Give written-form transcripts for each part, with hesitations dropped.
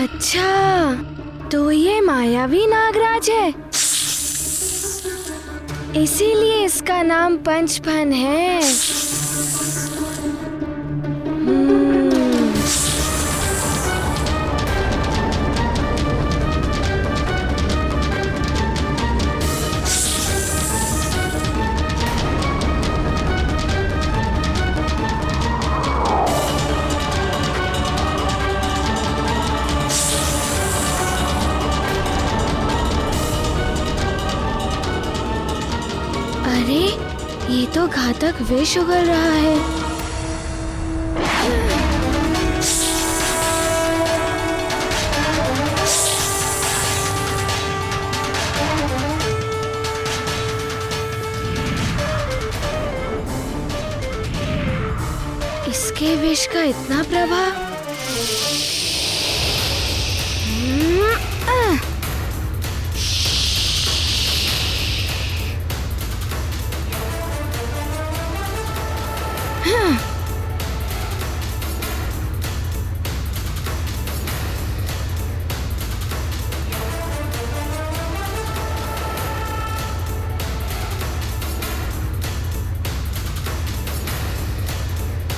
अच्छा, तो ये मायावी नागराज है, इसीलिए इसका नाम पंचफन है। अरे, ये तो घातक विष उगल रहा है। इसके विष का इतना प्रभाव।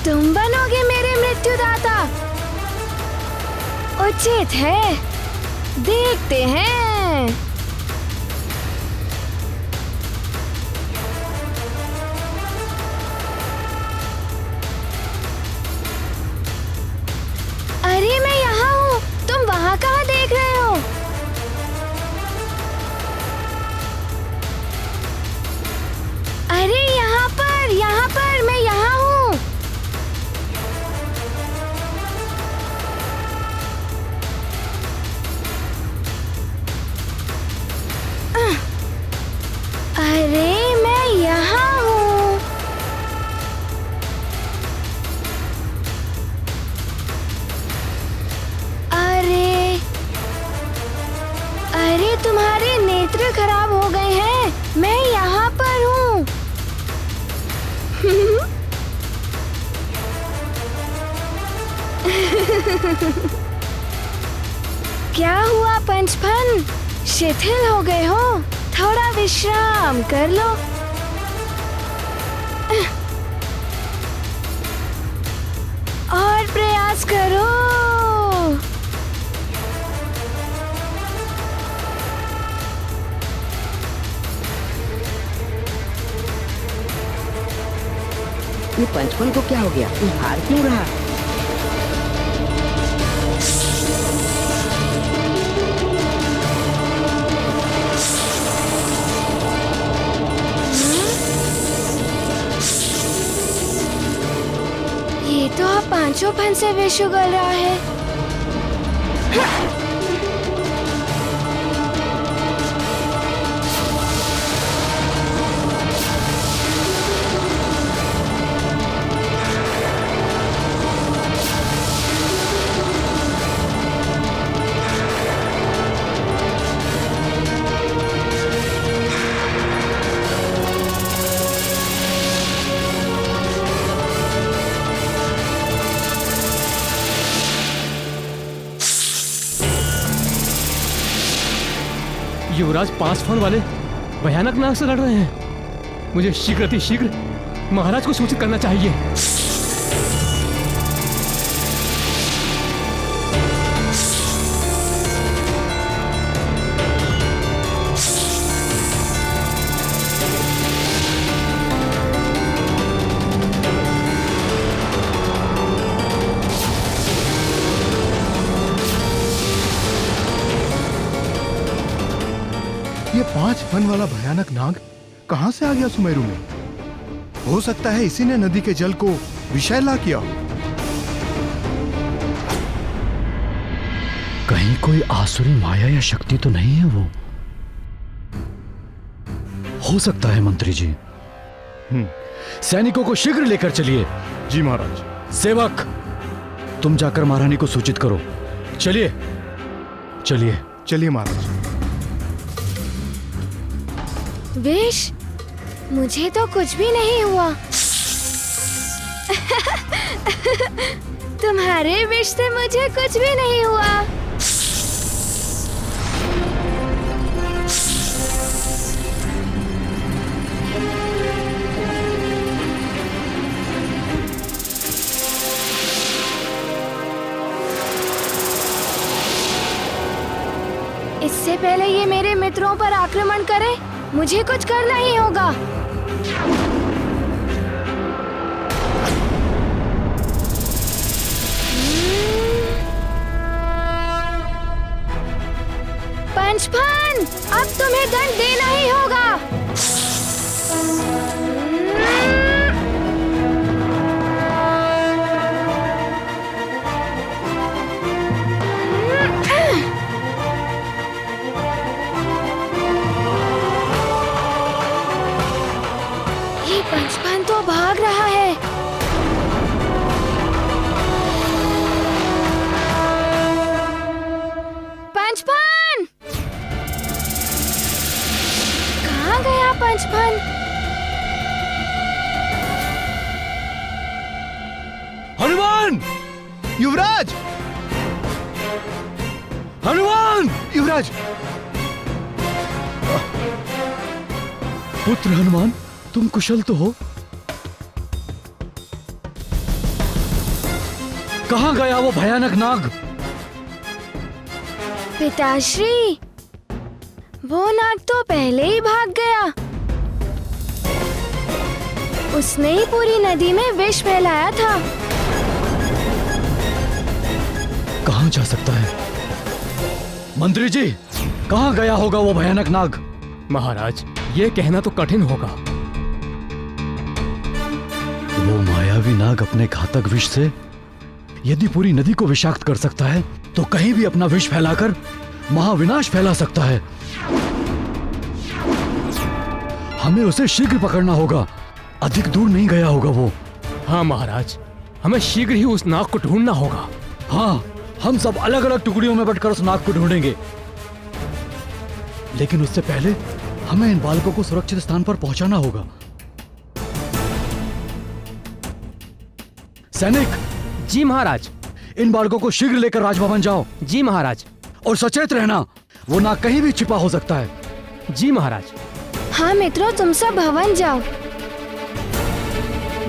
तुम बनोगे मेरे मृत्युदाता? उचित है, देखते हैं। अरे मैं यहाँ हूँ, तुम वहाँ कहाँ देख रहे हो? अरे यहाँ पर मैं यहाँ हूँ। अरे मैं यहाँ हूँ। अरे तुम्हारे नेत्र खराब हो गए हैं, मैं यहाँ पर हूँ। क्या हुआ पंचफन, शिथिल हो गए हो? थोड़ा विश्राम कर लो। और प्रयास करो। ये पंचफन को क्या हो गया? ये हार क्यों रहा? ये तो आप पांचों फन से विष उगल रहा है। युवराज 5 फन वाले भयानक नाग से लड़ रहे हैं। मुझे शीघ्र अतिशीघ्र महाराज को सूचित करना चाहिए। ये 5 फन वाला भयानक नाग कहां से आ गया सुमेरु में? हो सकता है इसी ने नदी के जल को विषैला किया। कहीं कोई आसुरी माया या शक्ति तो नहीं है वो? हो सकता है मंत्री जी। सैनिकों को शीघ्र लेकर चलिए। जी महाराज। सेवक, तुम जाकर महारानी को सूचित करो। चलिए चलिए चलिए महाराज। विष? मुझे तो कुछ भी नहीं हुआ। तुम्हारे विष से मुझे कुछ भी नहीं हुआ। इससे पहले ये मेरे मित्रों पर आक्रमण करे, मुझे कुछ करना ही होगा। पंचफन, अब तुम्हें दंड देना ही होगा। ये पंचफन तो भाग रहा है। पंचफन! कहाँ गया पंचफन? हनुमान! युवराज! हनुमान! युवराज! पुत्र हनुमान, तुम कुशल तो हो? कहाँ गया वो भयानक नाग? पिताश्री, वो नाग तो पहले ही भाग गया। उसने ही पूरी नदी में विष फैलाया था। कहाँ जा सकता है? मंत्री जी, कहाँ गया होगा वो भयानक नाग? महाराज, ये कहना तो कठिन होगा। वो मायावी नाग अपने घातक विष से यदि पूरी नदी को विषाक्त कर सकता है, तो कहीं भी अपना विष फैलाकर महाविनाश फैला सकता है। हमें उसे शीघ्र पकड़ना होगा। अधिक दूर नहीं गया होगा वो। हाँ महाराज, हमें शीघ्र ही उस नाग को ढूंढना होगा। हाँ, हम सब अलग अलग टुकड़ियों में बंटकर उस नाग को ढूंढेंगे, लेकिन उससे पहले हमें इन बालकों को सुरक्षित स्थान पर पहुंचाना होगा। सैनिक! जी महाराज। इन बालकों को शीघ्र लेकर राजभवन जाओ। जी महाराज। और सचेत रहना, वो नाग कहीं भी छिपा हो सकता है। जी महाराज। हाँ मित्रों, तुम सब भवन जाओ।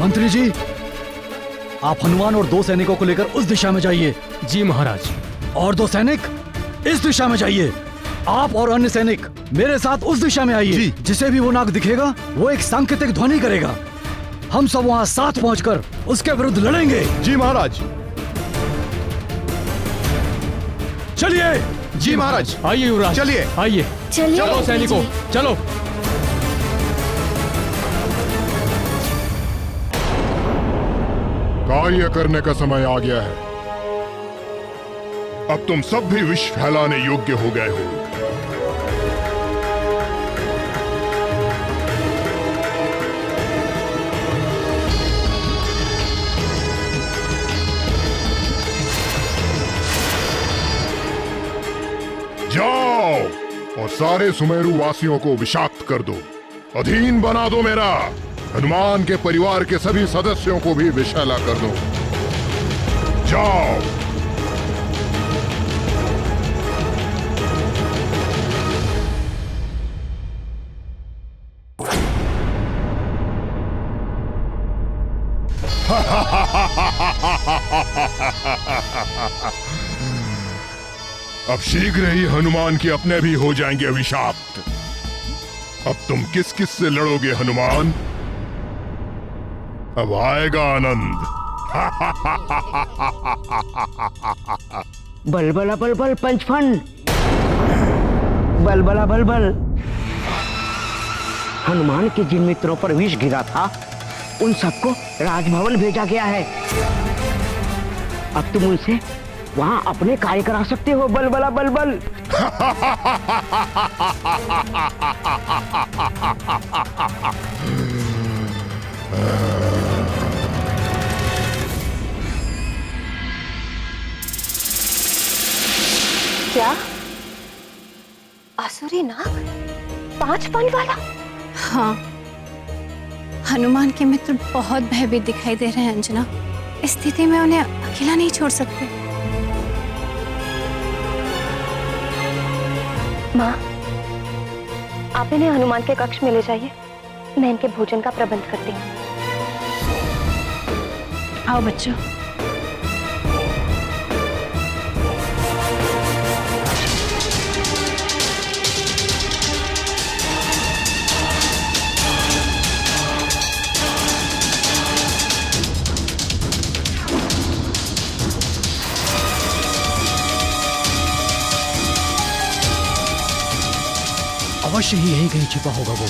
मंत्री जी, आप हनुमान और 2 सैनिकों को लेकर उस दिशा में जाइए। जी महाराज। और 2 सैनिक इस दिशा में जाइए। आप और अन्य सैनिक मेरे साथ उस दिशा में आइए। जिसे भी वो नाग दिखेगा, वो एक सांकेतिक ध्वनि करेगा। हम सब वहाँ साथ पहुंचकर उसके विरुद्ध लड़ेंगे। जी महाराज। चलिए। जी महाराज। आइए युवराज, चलिए। आइए। चलिए चलो सैनिकों, चलो। कार्य करने का समय आ गया है। अब तुम सब भी विष फैलाने योग्य हो गए हो। जाओ और सारे सुमेरु वासियों को विषाक्त कर दो, अधीन बना दो मेरा। हनुमान के परिवार के सभी सदस्यों को भी विषैला कर दो। जाओ। अब शीघ्र ही हनुमान के अपने भी हो जाएंगे अभिशाप्त। अब तुम किस किस से लड़ोगे हनुमान? अब आएगा आनंद। बलबला बलबल पंचफन, बलबला बलबल। हनुमान के जिन मित्रों पर विष गिरा था, उन सबको राजभवन भेजा गया है। अब तुम उनसे वहां अपने कार्य करा सकते हो। बलबला बलबल। क्या? आसुरी नाग 5 फन वाला? हाँ, हनुमान के मित्र बहुत भयभीत दिखाई दे रहे हैं अंजना। इस स्थिति में उन्हें अकेला नहीं छोड़ सकते। माँ, आप इन्हें हनुमान के कक्ष में ले जाइए। मैं इनके भोजन का प्रबंध करती हूँ। आओ बच्चों। अवश्य ही यहीं कहीं छिपा होगा वो।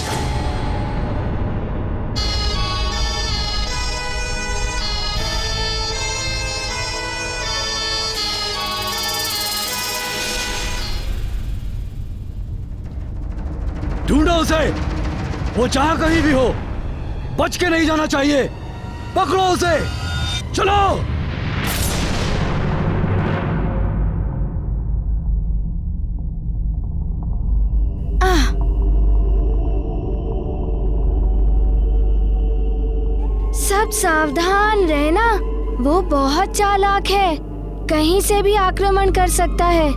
ढूंढो उसे, वो जहां कहीं भी हो, बच के नहीं जाना चाहिए। पकड़ो उसे, चलो। सब सावधान रहना, वो बहुत चालाक है, कहीं से भी आक्रमण कर सकता है।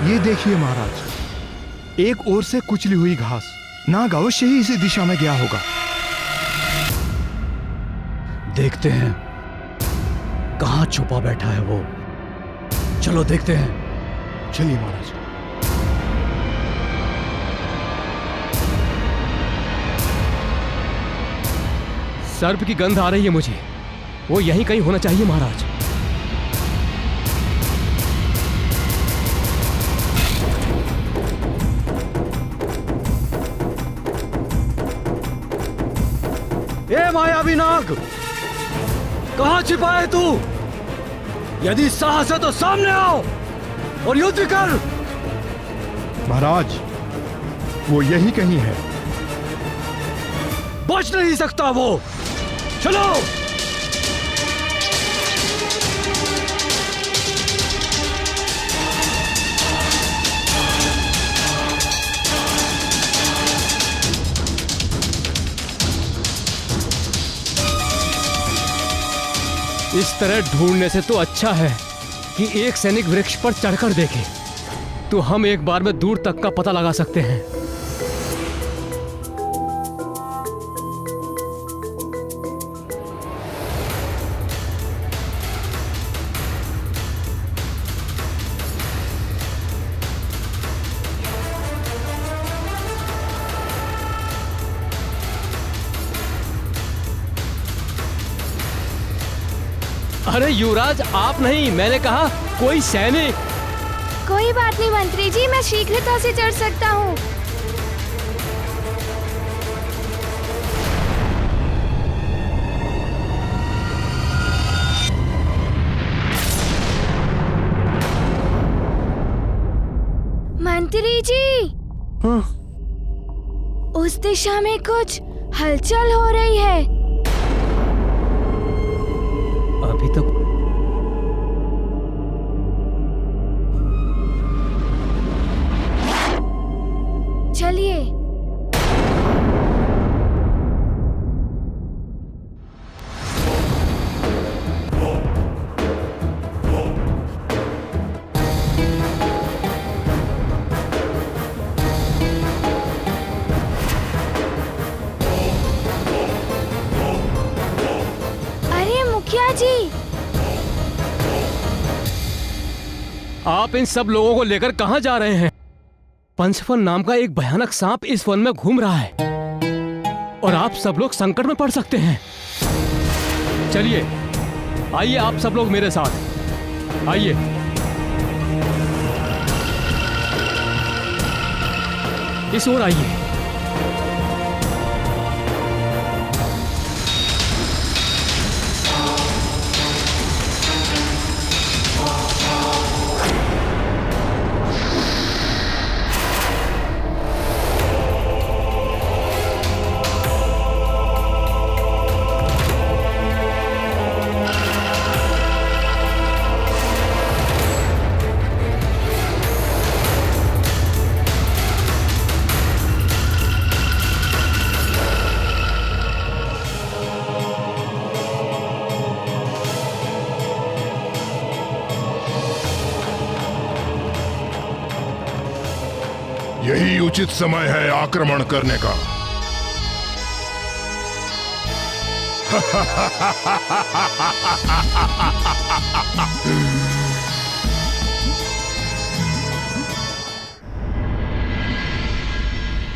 ये देखिए महाराज, एक ओर से कुचली हुई घास, नाग अवश्य ही इसी दिशा में गया होगा। देखते हैं कहां छुपा बैठा है वो। चलो देखते हैं। चलिए महाराज। सर्प की गंध आ रही है मुझे, वो यहीं कहीं होना चाहिए महाराज। ए मायावी नाग, कहां छिपा है तू? यदि साहस है तो सामने आओ और युद्ध कर। महाराज, वो यही कहीं है। बच नहीं सकता वो। चलो। इस तरह ढूंढने से तो अच्छा है कि एक सैनिक वृक्ष पर चढ़कर देखे, तो हम एक बार में दूर तक का पता लगा सकते हैं। अरे युवराज, आप नहीं, मैंने कहा कोई सैनिक। कोई बात नहीं मंत्री जी, मैं शीघ्रता से चढ़ सकता हूँ। मंत्री जी, हाँ? उस दिशा में कुछ हलचल हो रही है। अभी तक चलिए। अरे मुखिया जी, आप इन सब लोगों को लेकर कहां जा रहे हैं? पंचफन नाम का एक भयानक सांप इस वन में घूम रहा है और आप सब लोग संकट में पड़ सकते हैं। चलिए, आइए आप सब लोग मेरे साथ आइए। इस ओर आइए। यही उचित समय है आक्रमण करने का।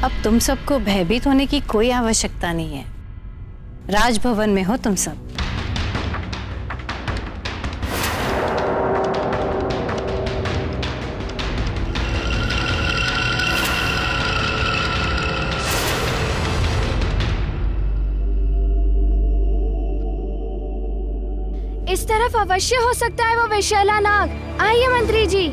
अब तुम सबको भयभीत होने की कोई आवश्यकता नहीं है। राजभवन में हो तुम सब। इस तरफ अवश्य हो सकता है वो विशैला नाग। आइए मंत्री जी।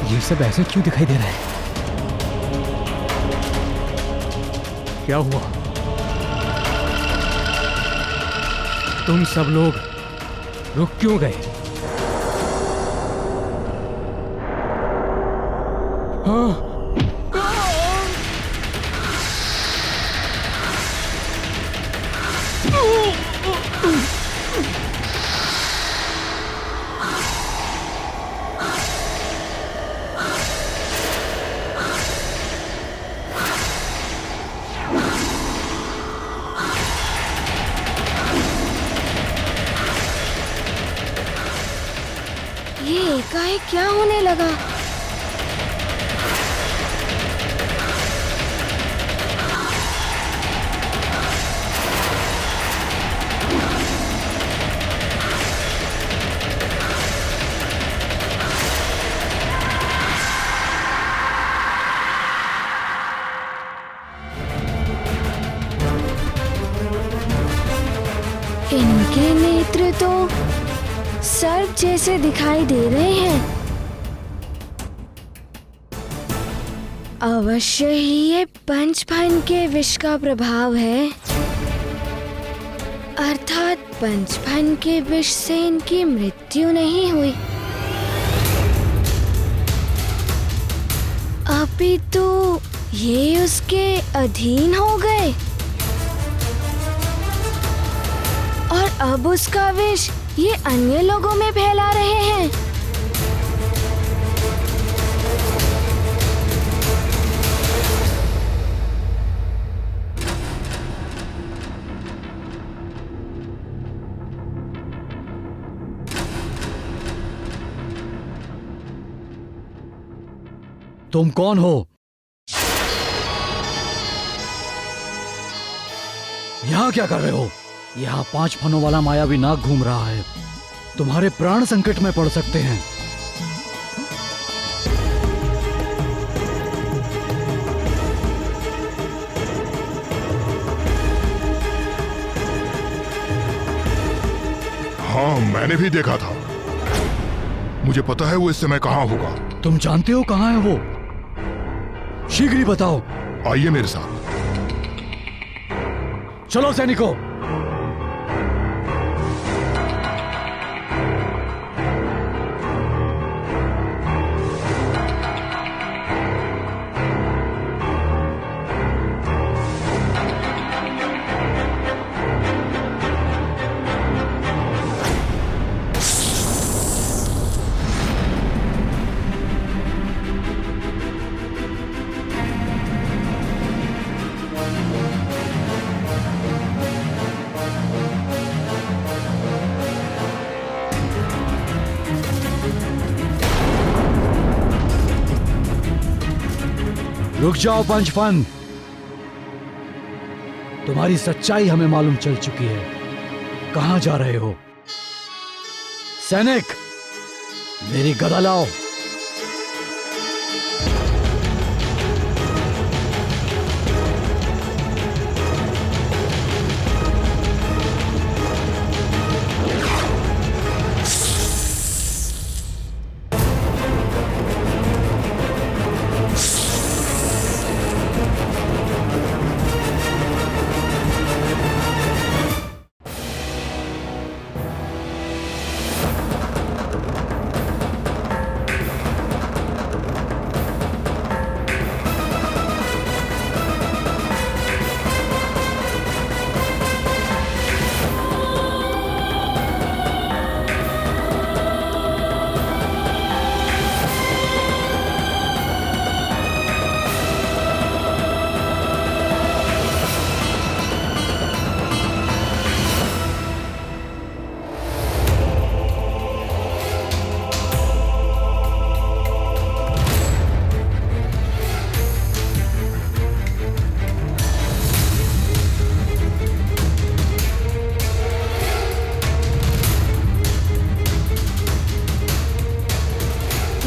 ये सब ऐसे क्यों दिखाई दे रहा है? क्या हुआ? तुम सब लोग रुक क्यों गए? हाँ? ये एकाएक क्या होने लगा? इनके नेत्र तो सर्प जैसे दिखाई दे रहे हैं। अवश्य ही ये पंचफन के विष का प्रभाव है, अर्थात पंचफन के विष से इनकी मृत्यु नहीं हुई, अपितु ये उसके अधीन हो गए और अब उसका विष ये अन्य लोगों में फैला रहे हैं। तुम कौन हो? यहां क्या कर रहे हो? यहाँ 5 फनों वाला मायावी नाग घूम रहा है। तुम्हारे प्राण संकट में पड़ सकते हैं। हाँ, मैंने भी देखा था। मुझे पता है वो इस समय कहाँ होगा। तुम जानते हो कहाँ है वो? शीघ्र ही बताओ। आइए मेरे साथ। चलो सैनिकों। रुक जाओ पंचफन। तुम्हारी सच्चाई हमें मालूम चल चुकी है। कहां जा रहे हो? सैनिक, मेरी गदा लाओ।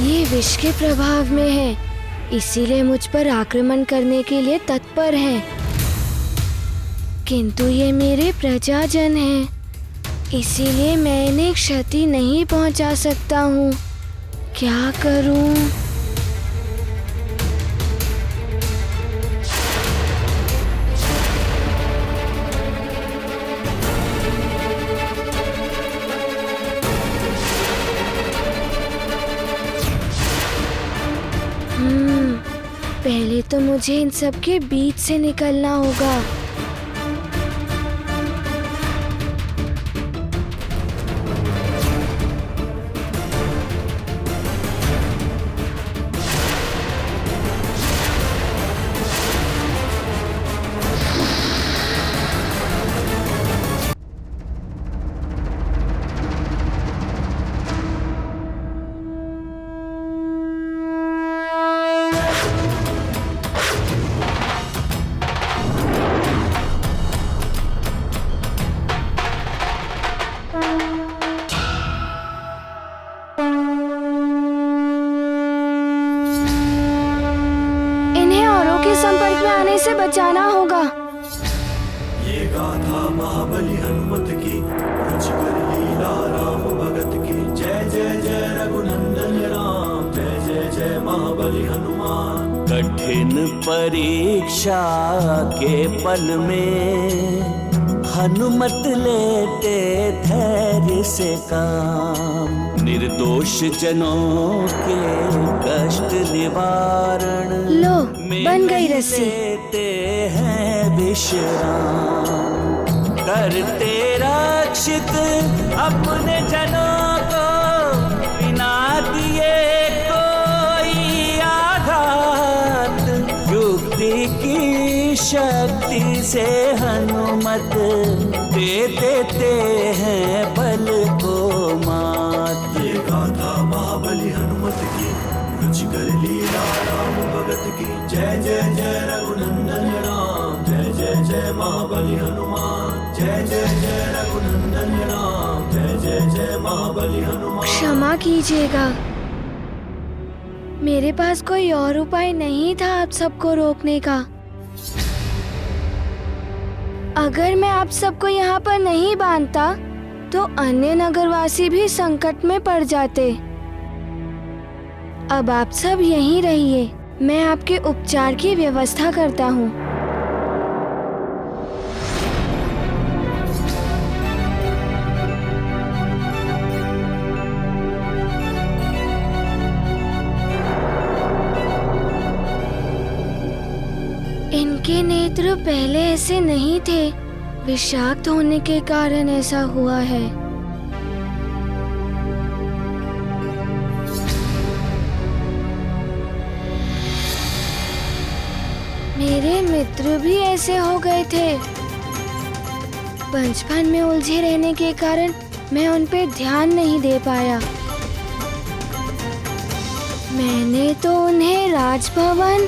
ये विष के प्रभाव में है, इसीलिए मुझ पर आक्रमण करने के लिए तत्पर हैं। किंतु ये मेरे प्रजाजन हैं, इसीलिए मैं इन्हें क्षति नहीं पहुंचा सकता हूँ। क्या करूँ? पहले तो मुझे इन सब के बीच से निकलना होगा। से बचाना होगा। ये गाथा महाबली हनुमत की, रुचिकर लीला राम भगत की। जय जय जय रघुनंदन राम, जय जय जय महाबली हनुमान। कठिन परीक्षा के पल में हनुमत लेते धैर्य से काम। निर्दोष जनों के कष्ट निवारण लो बन गई रस्सी। लेते हैं विश्राम, करते रक्षित अपने जनों को, बिना दिए कोई आघात। युक्ति की शक्ति से हनुमत दे देते हैं बल को मात। ये गाथा महाबली हनुमत की, रुचिकर लीला राम भगत की। जय जय जय रघुनंदन राम, जय जय जय महाबली हनुमान। जय जय जय रघुनंदन राम, जय जय जय महाबली हनुमान। क्षमा कीजिएगा, मेरे पास कोई और उपाय नहीं था आप सबको रोकने का। अगर मैं आप सबको यहाँ पर नहीं बांधता तो अन्य नगरवासी भी संकट में पड़ जाते। अब आप सब यहीं रहिए, मैं आपके उपचार की व्यवस्था करता हूँ। इनके नेत्र पहले ऐसे नहीं थे, विषाक्त होने के कारण ऐसा हुआ है। मेरे मित्र भी ऐसे हो गए थे। बचपन में उलझे रहने के कारण मैं उन पे ध्यान नहीं दे पाया। मैंने तो उन्हें राजभवन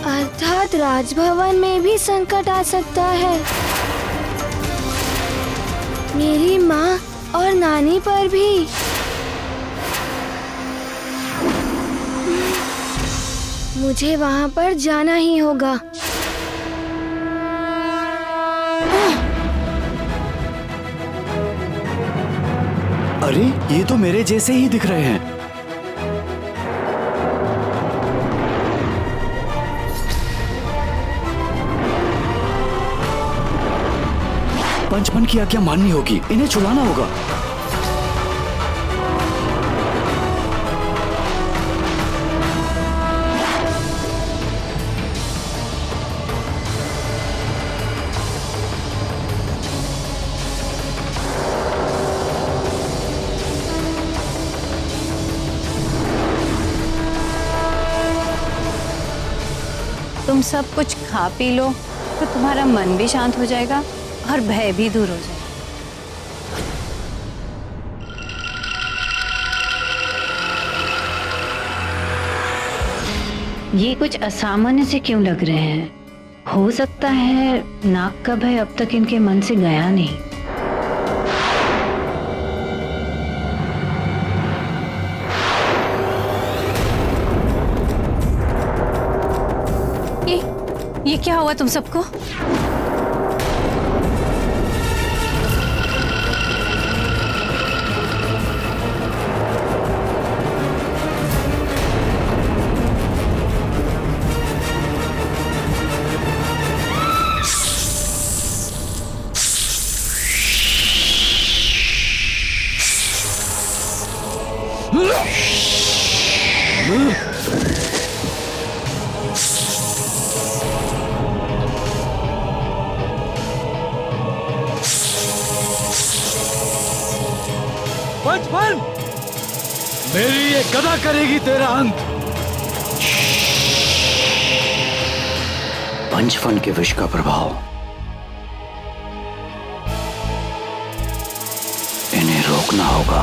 अर्थात राजभवन में भी संकट आ सकता है। मेरी माँ और नानी पर भी। मुझे वहाँ पर जाना ही होगा। अरे ये तो मेरे जैसे ही दिख रहे हैं। पंचपन की आज्ञा माननी होगी, इन्हें छुड़ाना होगा। तुम सब कुछ खा पी लो तो तुम्हारा मन भी शांत हो जाएगा और भय भी दूर हो जाएगा। ये कुछ असामान्य से क्यों लग रहे हैं? हो सकता है नाग का भय अब तक इनके मन से गया नहीं। क्या हुआ तुम सबको? पंचफन, मेरी ये गदा करेगी तेरा अंत। पंचफन के विष का प्रभाव इन्हें रोकना होगा।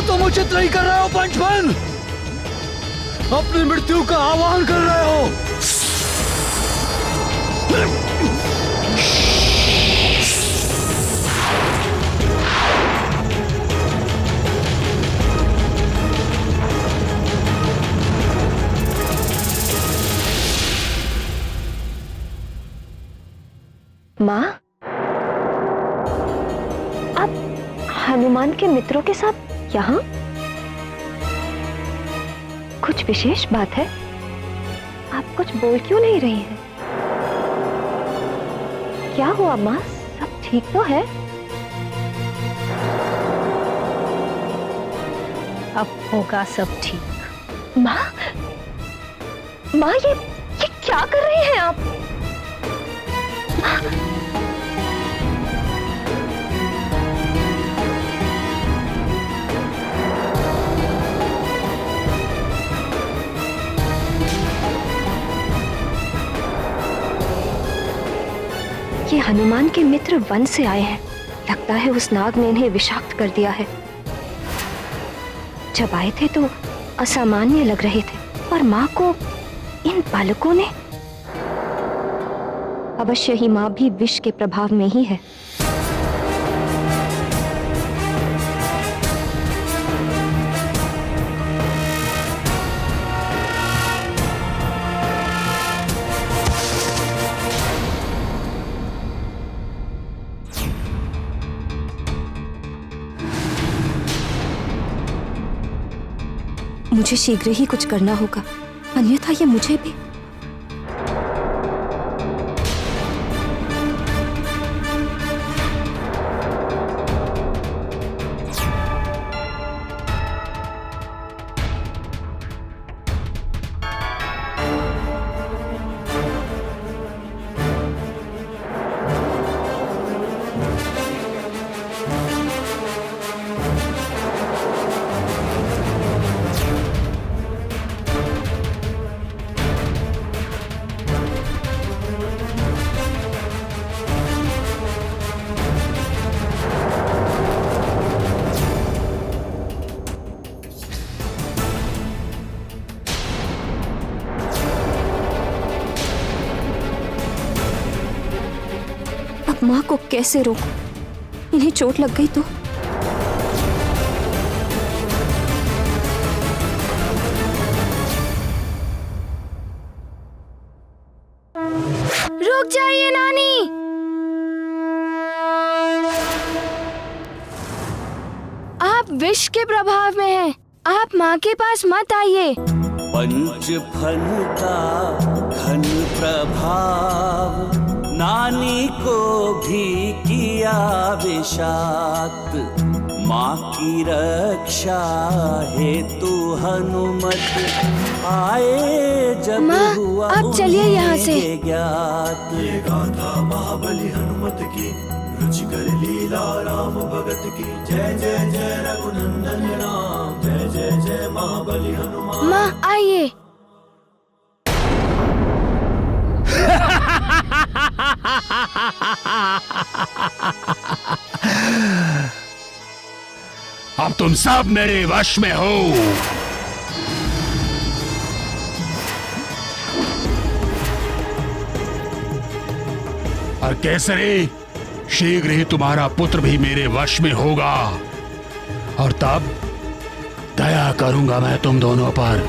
तुम उचित नहीं कर रहे हो पंचफन, अपनी मृत्यु का आह्वान कर रहे हो। माँ, आप हनुमान के मित्रों के साथ यहाँ? कुछ विशेष बात है? आप कुछ बोल क्यों नहीं रही हैं? क्या हुआ माँ, सब ठीक तो है? अब होगा सब ठीक। माँ, माँ ये क्या कर रही हैं आप? ये हनुमान के मित्र वन से आए हैं। लगता है उस नाग ने इन्हें विषाक्त कर दिया है। जब आए थे तो असामान्य लग रहे थे, और माँ को इन बालकों ने। अवश्य ही माँ भी विष के प्रभाव में ही है। मुझे शीघ्र ही कुछ करना होगा, अन्यथा ये मुझे भी। माँ को कैसे रोकूं? इन्हें चोट लग गई तो? रुक जाइए नानी। आप विष के प्रभाव में हैं। आप माँ के पास मत आइए। पंचफन का घन प्रभाव नानी को भी किया विषाक्त। माँ की रक्षा हेतु हनुमत आए जब हुआ आप चलिए यहाँ से। ज्ञात ये गाथा महाबली हनुमत की, रुचिकर लीला राम भगत की। जय जय जय रघुनंदन राम, जय जय जय महाबली हनुमान। माँ आइए। अब तुम सब मेरे वश में हो। और केसरी, शीघ्र ही तुम्हारा पुत्र भी मेरे वश में होगा और तब दया करूंगा मैं तुम दोनों पर।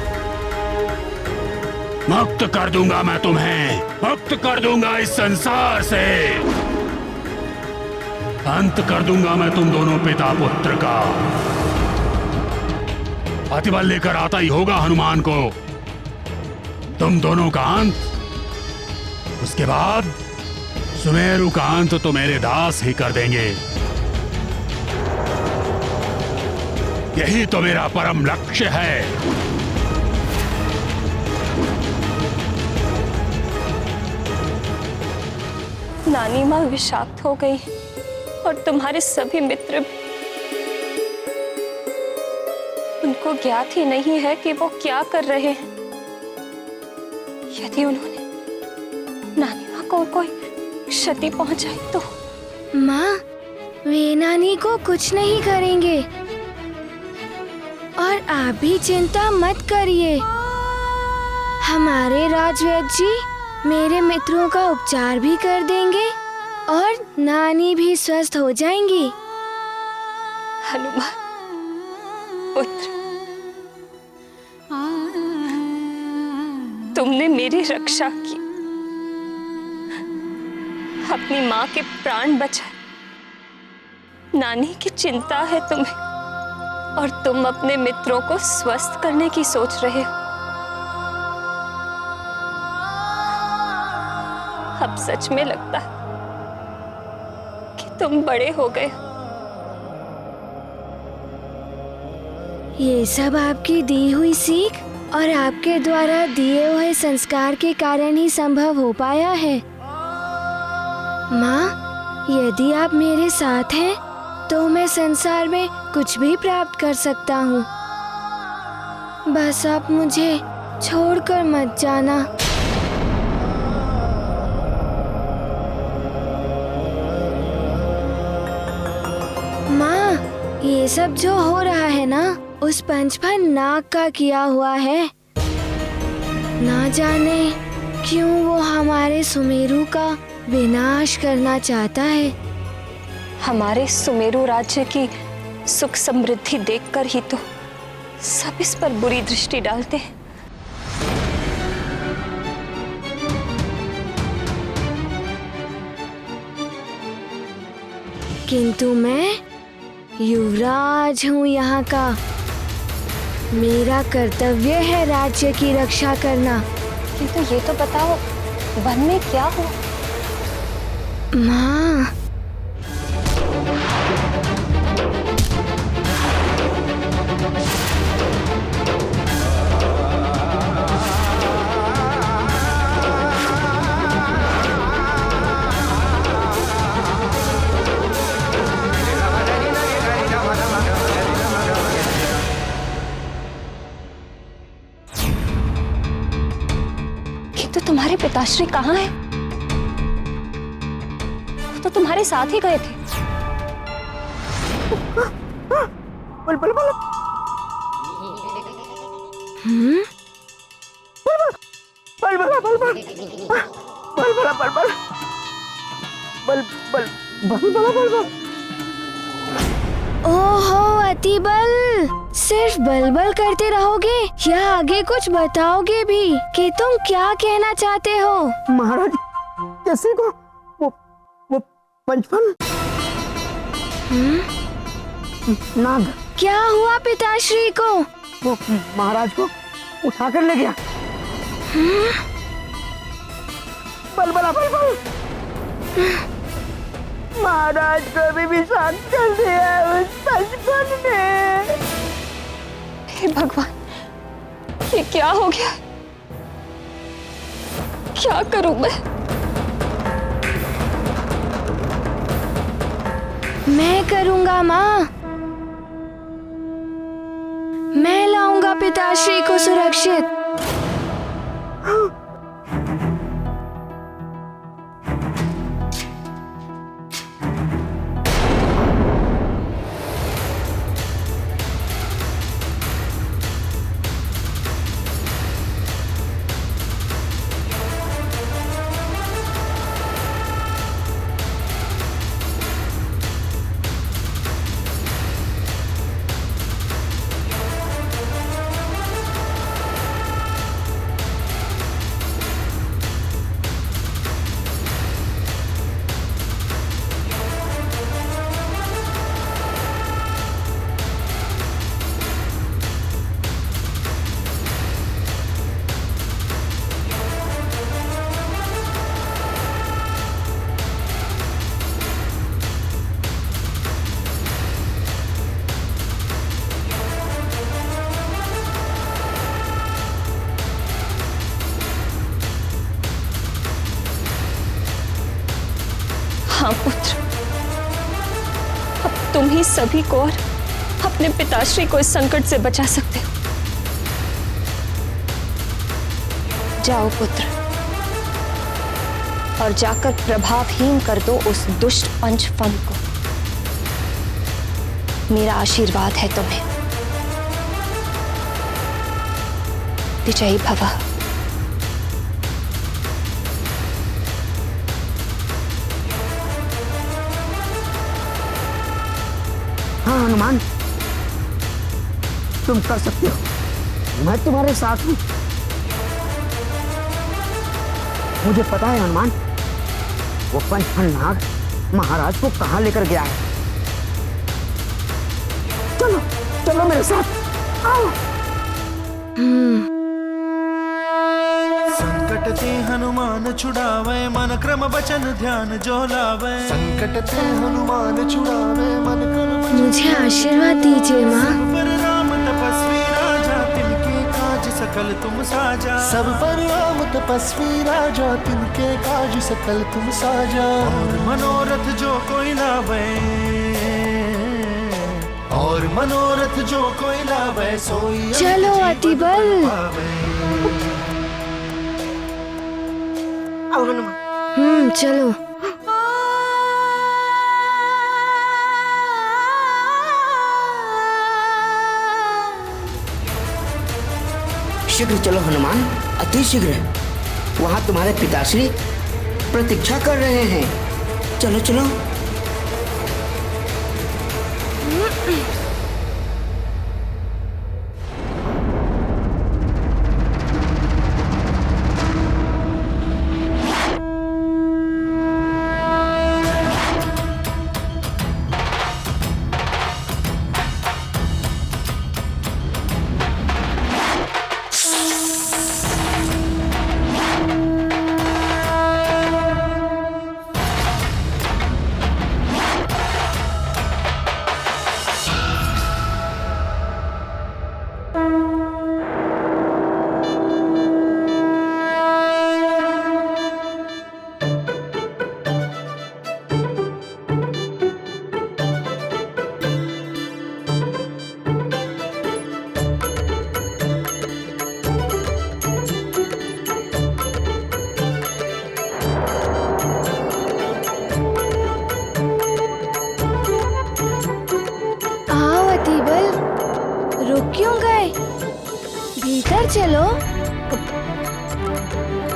मुक्त कर दूंगा मैं तुम्हें, मुक्त कर दूंगा इस संसार से। अंत कर दूंगा मैं तुम दोनों पिता पुत्र का। अतिबल लेकर आता ही होगा हनुमान को तुम दोनों का अंत। उसके बाद सुमेरु का अंत तो मेरे दास ही कर देंगे। यही तो मेरा परम लक्ष्य है। नानी माँ विषाक्त हो गई और तुम्हारे सभी मित्र भी। उनको ज्ञात ही नहीं है कि वो क्या कर रहे हैं। यदि उन्होंने नानी माँ को कोई क्षति पहुंचाई तो। माँ, वे नानी को कुछ नहीं करेंगे और आप भी चिंता मत करिए। हमारे राजवैद्य जी मेरे मित्रों का उपचार भी कर देंगे और नानी भी स्वस्थ हो जाएंगी। हनुमान पुत्र, तुमने मेरी रक्षा की, अपनी माँ के प्राण बचाए। नानी की चिंता है तुम्हें और तुम अपने मित्रों को स्वस्थ करने की सोच रहे हो। अब सच में लगता है कि तुम बड़े हो गए। ये सब आपकी दी हुई सीख और आपके द्वारा दिए हुए संस्कार के कारण ही संभव हो पाया है। माँ, यदि आप मेरे साथ हैं तो मैं संसार में कुछ भी प्राप्त कर सकता हूँ। बस आप मुझे छोड़कर मत जाना। माँ, ये सब जो हो रहा है ना, उस पंचफन नाग का किया हुआ है। ना जाने क्यों वो हमारे सुमेरु का विनाश करना चाहता है। हमारे सुमेरु राज्य की सुख समृद्धि देखकर ही तो सब इस पर बुरी दृष्टि डालते हैं। किंतु मैं युवराज हूँ यहाँ का। मेरा कर्तव्य है राज्य की रक्षा करना। किंतु ये तो बताओ, वन में क्या हो? माँ, किंतु तुम्हारे पिताश्री कहाँ हैं? तो तुम्हारे साथ ही गए थे। बल बल बल। बल बल बल बल बल बल बल बल बल बल बल बल बल। ओहो अतिबल, सिर्फ बलबल करते रहोगे या आगे कुछ बताओगे भी कि तुम क्या कहना चाहते हो? महाराज, कैसे को वो पंचफल नाग क्या हुआ पिताश्री को? वो महाराज को उठा कर ले गया। बल बला बल बल। महाराज को भी विषाक्त कर दिया उस पंचफल ने। हे भगवान, ये क्या हो गया? क्या करूं मैं करूंगा माँ। मैं लाऊंगा पिताश्री को सुरक्षित। तुम ही सभी को और अपने पिताश्री को इस संकट से बचा सकते हो। जाओ पुत्र, और जाकर प्रभावहीन कर दो उस दुष्ट पंचफन को। मेरा आशीर्वाद है तुम्हें। विजयी भव। हाँ हनुमान, तुम कर सकते हो, मैं तुम्हारे साथ हूं। मुझे पता है हनुमान, वो पंचफन नाग महाराज को कहां लेकर गया है। चलो चलो मेरे साथ, आओ। संकट ते हनुमान छुड़ावे, मन क्रम बचन ध्यान जो लावे। संकट ते हनुमान छुड़ावे, मन क्रम मुझे आशीर्वाद दीजिए माँ। पर राम तपस्वी राजा, तिनके काज सकल तुम साजा। सब पर राम तपस्वी राजा, तिनके काज सकल तुम साजा। और मनोरथ जो कोई लावे, और मनोरथ जो कोई लावे, सोई चलो अतिबल। आओ हनुमान। चलो। शीघ्र चलो हनुमान, अति शीघ्र। वहां तुम्हारे पिताश्री प्रतीक्षा कर रहे हैं। चलो चलो। भीतर चलो।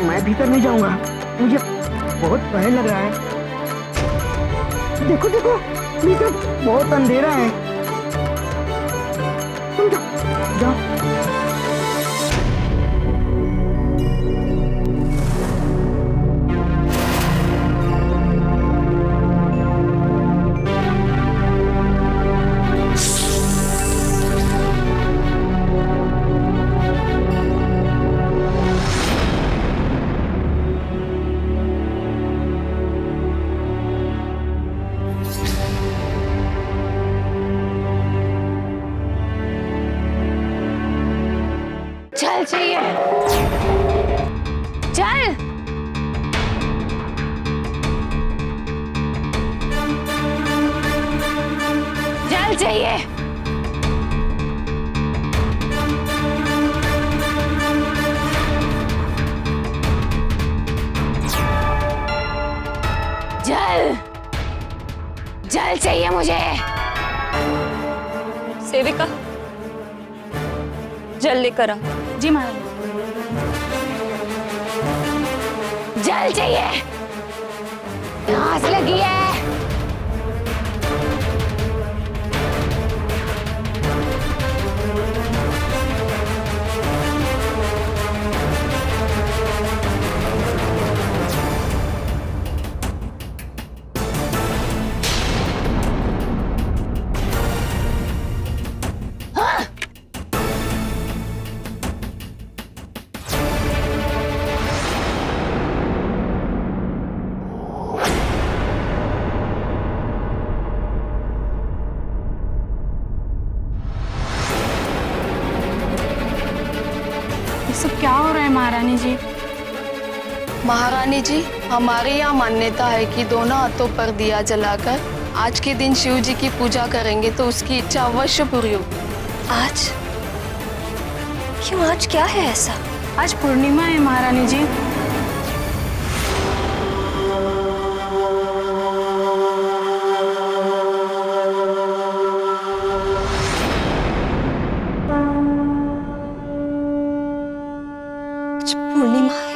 मैं भीतर नहीं जाऊंगा, मुझे बहुत भय लग रहा है। देखो देखो, भीतर बहुत अंधेरा है। तुम जाओ। चल चाहिए, चल। जल चाहिए। जल, जल चाहिए मुझे। सेविका, जल लेकर आ। जी महाराज। जल चाहिए, प्यास लगी है। सब क्या हो रहा है महारानी जी? महारानी जी, हमारे यहाँ मान्यता है कि दोनों हाथों पर दिया जलाकर आज के दिन शिव जी की पूजा करेंगे तो उसकी इच्छा अवश्य पूरी होगी। आज? क्यों, आज क्या है ऐसा? आज पूर्णिमा है महारानी जी। पूर्णिमा है।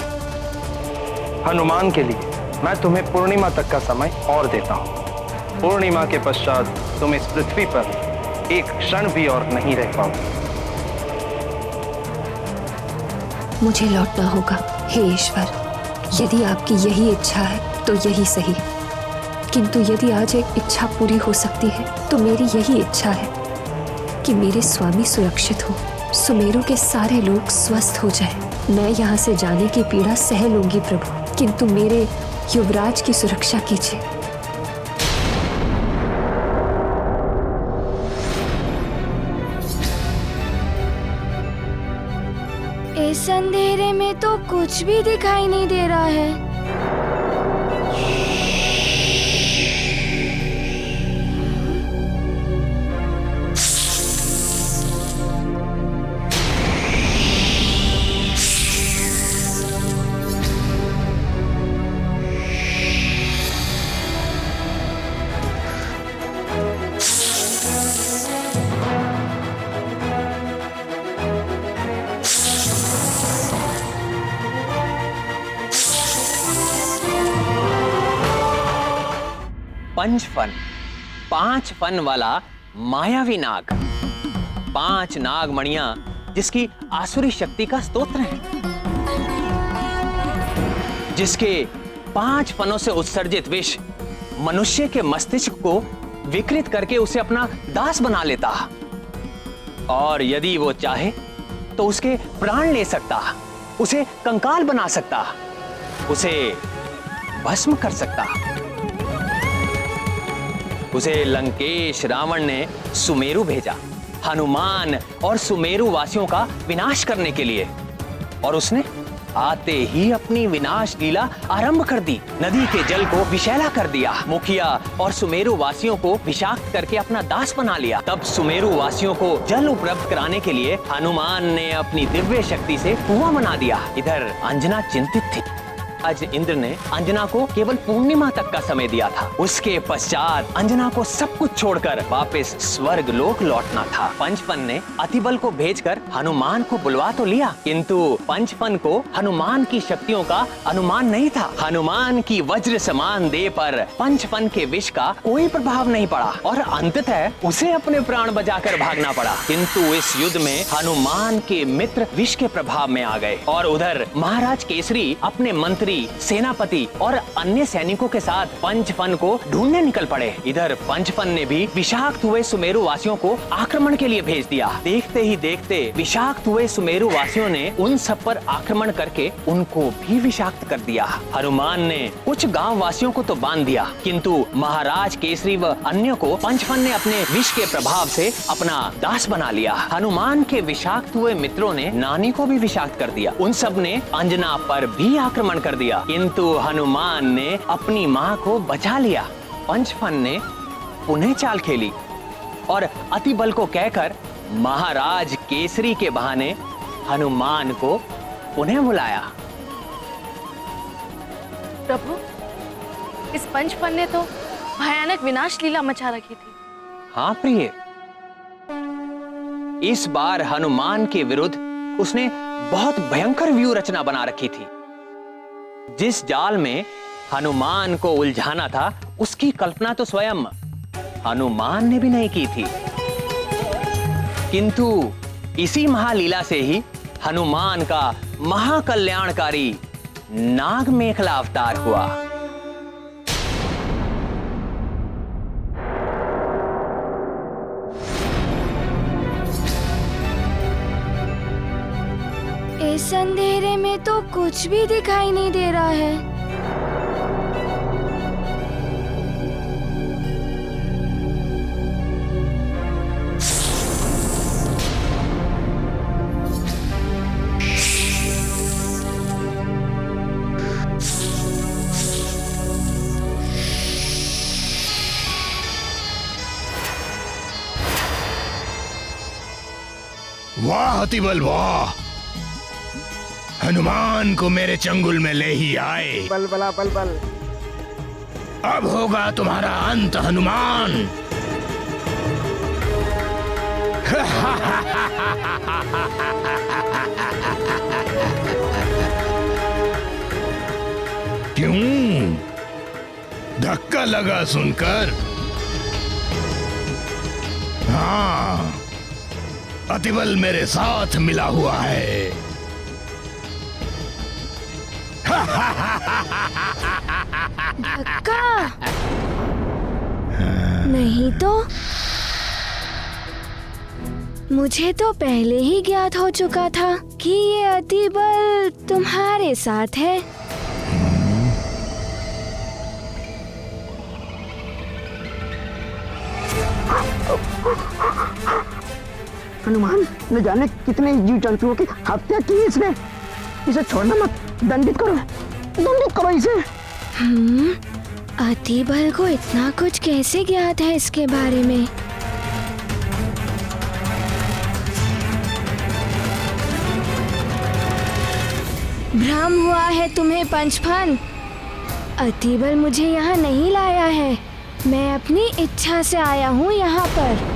हनुमान के लिए मैं तुम्हें पूर्णिमा तक का समय और देता हूँ। पूर्णिमा के पश्चात तुम इस पृथ्वी पर एक क्षण भी और नहीं रह पाओगे। मुझे लौटना होगा। हे ईश्वर, यदि आपकी यही इच्छा है तो यही सही। किंतु यदि आज एक इच्छा पूरी हो सकती है तो मेरी यही इच्छा है कि मेरे स्वामी सुरक्षित हो, सुमेरु के सारे लोग स्वस्थ हो जाएं। मैं यहाँ से जाने की पीड़ा सह लूंगी प्रभु, किंतु मेरे युवराज की सुरक्षा कीजिए। इस अंधेरे में तो कुछ भी दिखाई नहीं दे रहा है। पंचफन, 5 फन वाला मायावी नाग, 5 नागमणियां जिसकी आसुरी शक्ति का स्तोत्र है, जिसके 5 फनों से उत्सर्जित विष मनुष्य के मस्तिष्क को विकृत करके उसे अपना दास बना लेता, और यदि वो चाहे तो उसके प्राण ले सकता, उसे कंकाल बना सकता, उसे भस्म कर सकता। उसे लंकेश रावण ने सुमेरु भेजा, हनुमान और सुमेरु वासियों का विनाश करने के लिए, और उसने आते ही अपनी विनाश लीला आरंभ कर दी। नदी के जल को विषैला कर दिया, मुखिया और सुमेरु वासियों को विषाक्त करके अपना दास बना लिया। तब सुमेरु वासियों को जल उपलब्ध कराने के लिए हनुमान ने अपनी दिव्य शक्ति से कुआं बना दिया। इधर अंजना चिंतित थी। आज इंद्र ने अंजना को केवल पूर्णिमा तक का समय दिया था। उसके पश्चात अंजना को सब कुछ छोड़कर वापस स्वर्ग लोक लौटना था। पंचफन ने अतिबल को भेजकर हनुमान को बुलवा तो लिया, किंतु पंचफन को हनुमान की शक्तियों का अनुमान नहीं था। हनुमान की वज्र समान देह पर पंचफन के विष का कोई प्रभाव नहीं पड़ा और अंततः उसे अपने प्राण बचाकर भागना पड़ा। किंतु इस युद्ध में हनुमान के मित्र विष के प्रभाव में आ गए, और उधर महाराज केसरी अपने मंत्री, सेनापति और अन्य सैनिकों के साथ पंचफन को ढूंढने निकल पड़े। इधर पंचफन ने भी विषाक्त हुए सुमेरु वासियों को आक्रमण के लिए भेज दिया। देखते ही देखते विषाक्त हुए सुमेरु वासियों ने उन सब पर आक्रमण करके उनको भी विषाक्त कर दिया। हनुमान ने कुछ गांव वासियों को तो बांध दिया, किंतु महाराज केसरी व अन्य को पंचफन ने अपने विष के प्रभाव से अपना दास बना लिया। हनुमान के विषाक्त हुए मित्रों ने नानी को भी विषाक्त कर दिया। उन सब ने अंजना पर भी आक्रमण कर दिया, किंतु हनुमान ने अपनी मां को बचा लिया। पंचफन ने पुनः चाल खेली और अतिबल को कहकर महाराज केसरी के बहाने हनुमान को पुनः बुलाया। प्रभु, इस पंचफन ने तो भयानक विनाश लीला मचा रखी थी। हाँ प्रिय, इस बार हनुमान के विरुद्ध उसने बहुत भयंकर व्यूह रचना बना रखी थी। जिस जाल में हनुमान को उलझाना था उसकी कल्पना तो स्वयं हनुमान ने भी नहीं की थी, किंतु इसी महालीला से ही हनुमान का महाकल्याणकारी नाग मेखला अवतार हुआ। इस अंधेरे में तो कुछ भी दिखाई नहीं दे रहा है। वाह अतिबल वाह, हनुमान को मेरे चंगुल में ले ही आए। बल बला बल बल। अब होगा तुम्हारा अंत हनुमान। क्यों धक्का लगा सुनकर? हाँ, अतिबल मेरे साथ मिला हुआ है। धक्का नहीं तो मुझे तो पहले ही ज्ञात हो चुका था कि ये अतिबल तुम्हारे साथ है। हनुमान, न जाने कितने जीव जंतुओं की हत्या की इसने। इसे छोड़ना मत, दंडित करो इसे। अतिबल को इतना कुछ कैसे ज्ञात है इसके बारे में? भ्रम हुआ है तुम्हें पंचफन। अतिबल मुझे यहाँ नहीं लाया है, मैं अपनी इच्छा से आया हूँ यहाँ पर।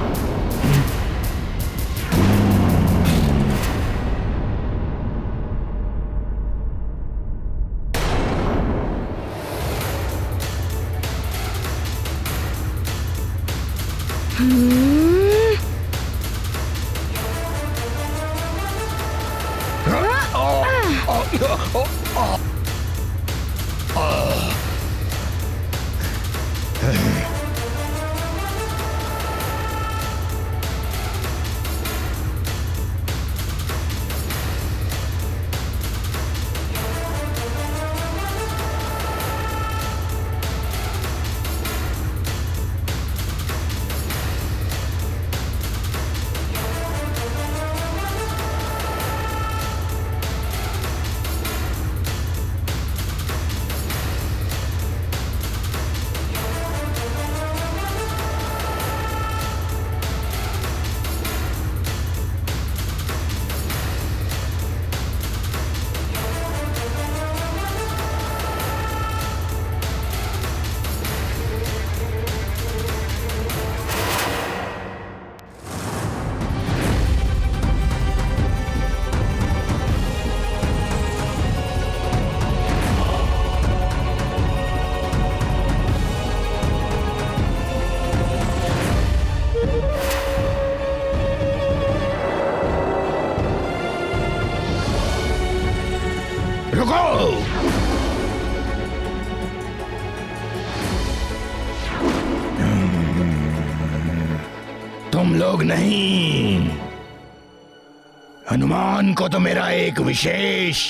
तुम लोग नहीं, हनुमान को तो मेरा एक विशेष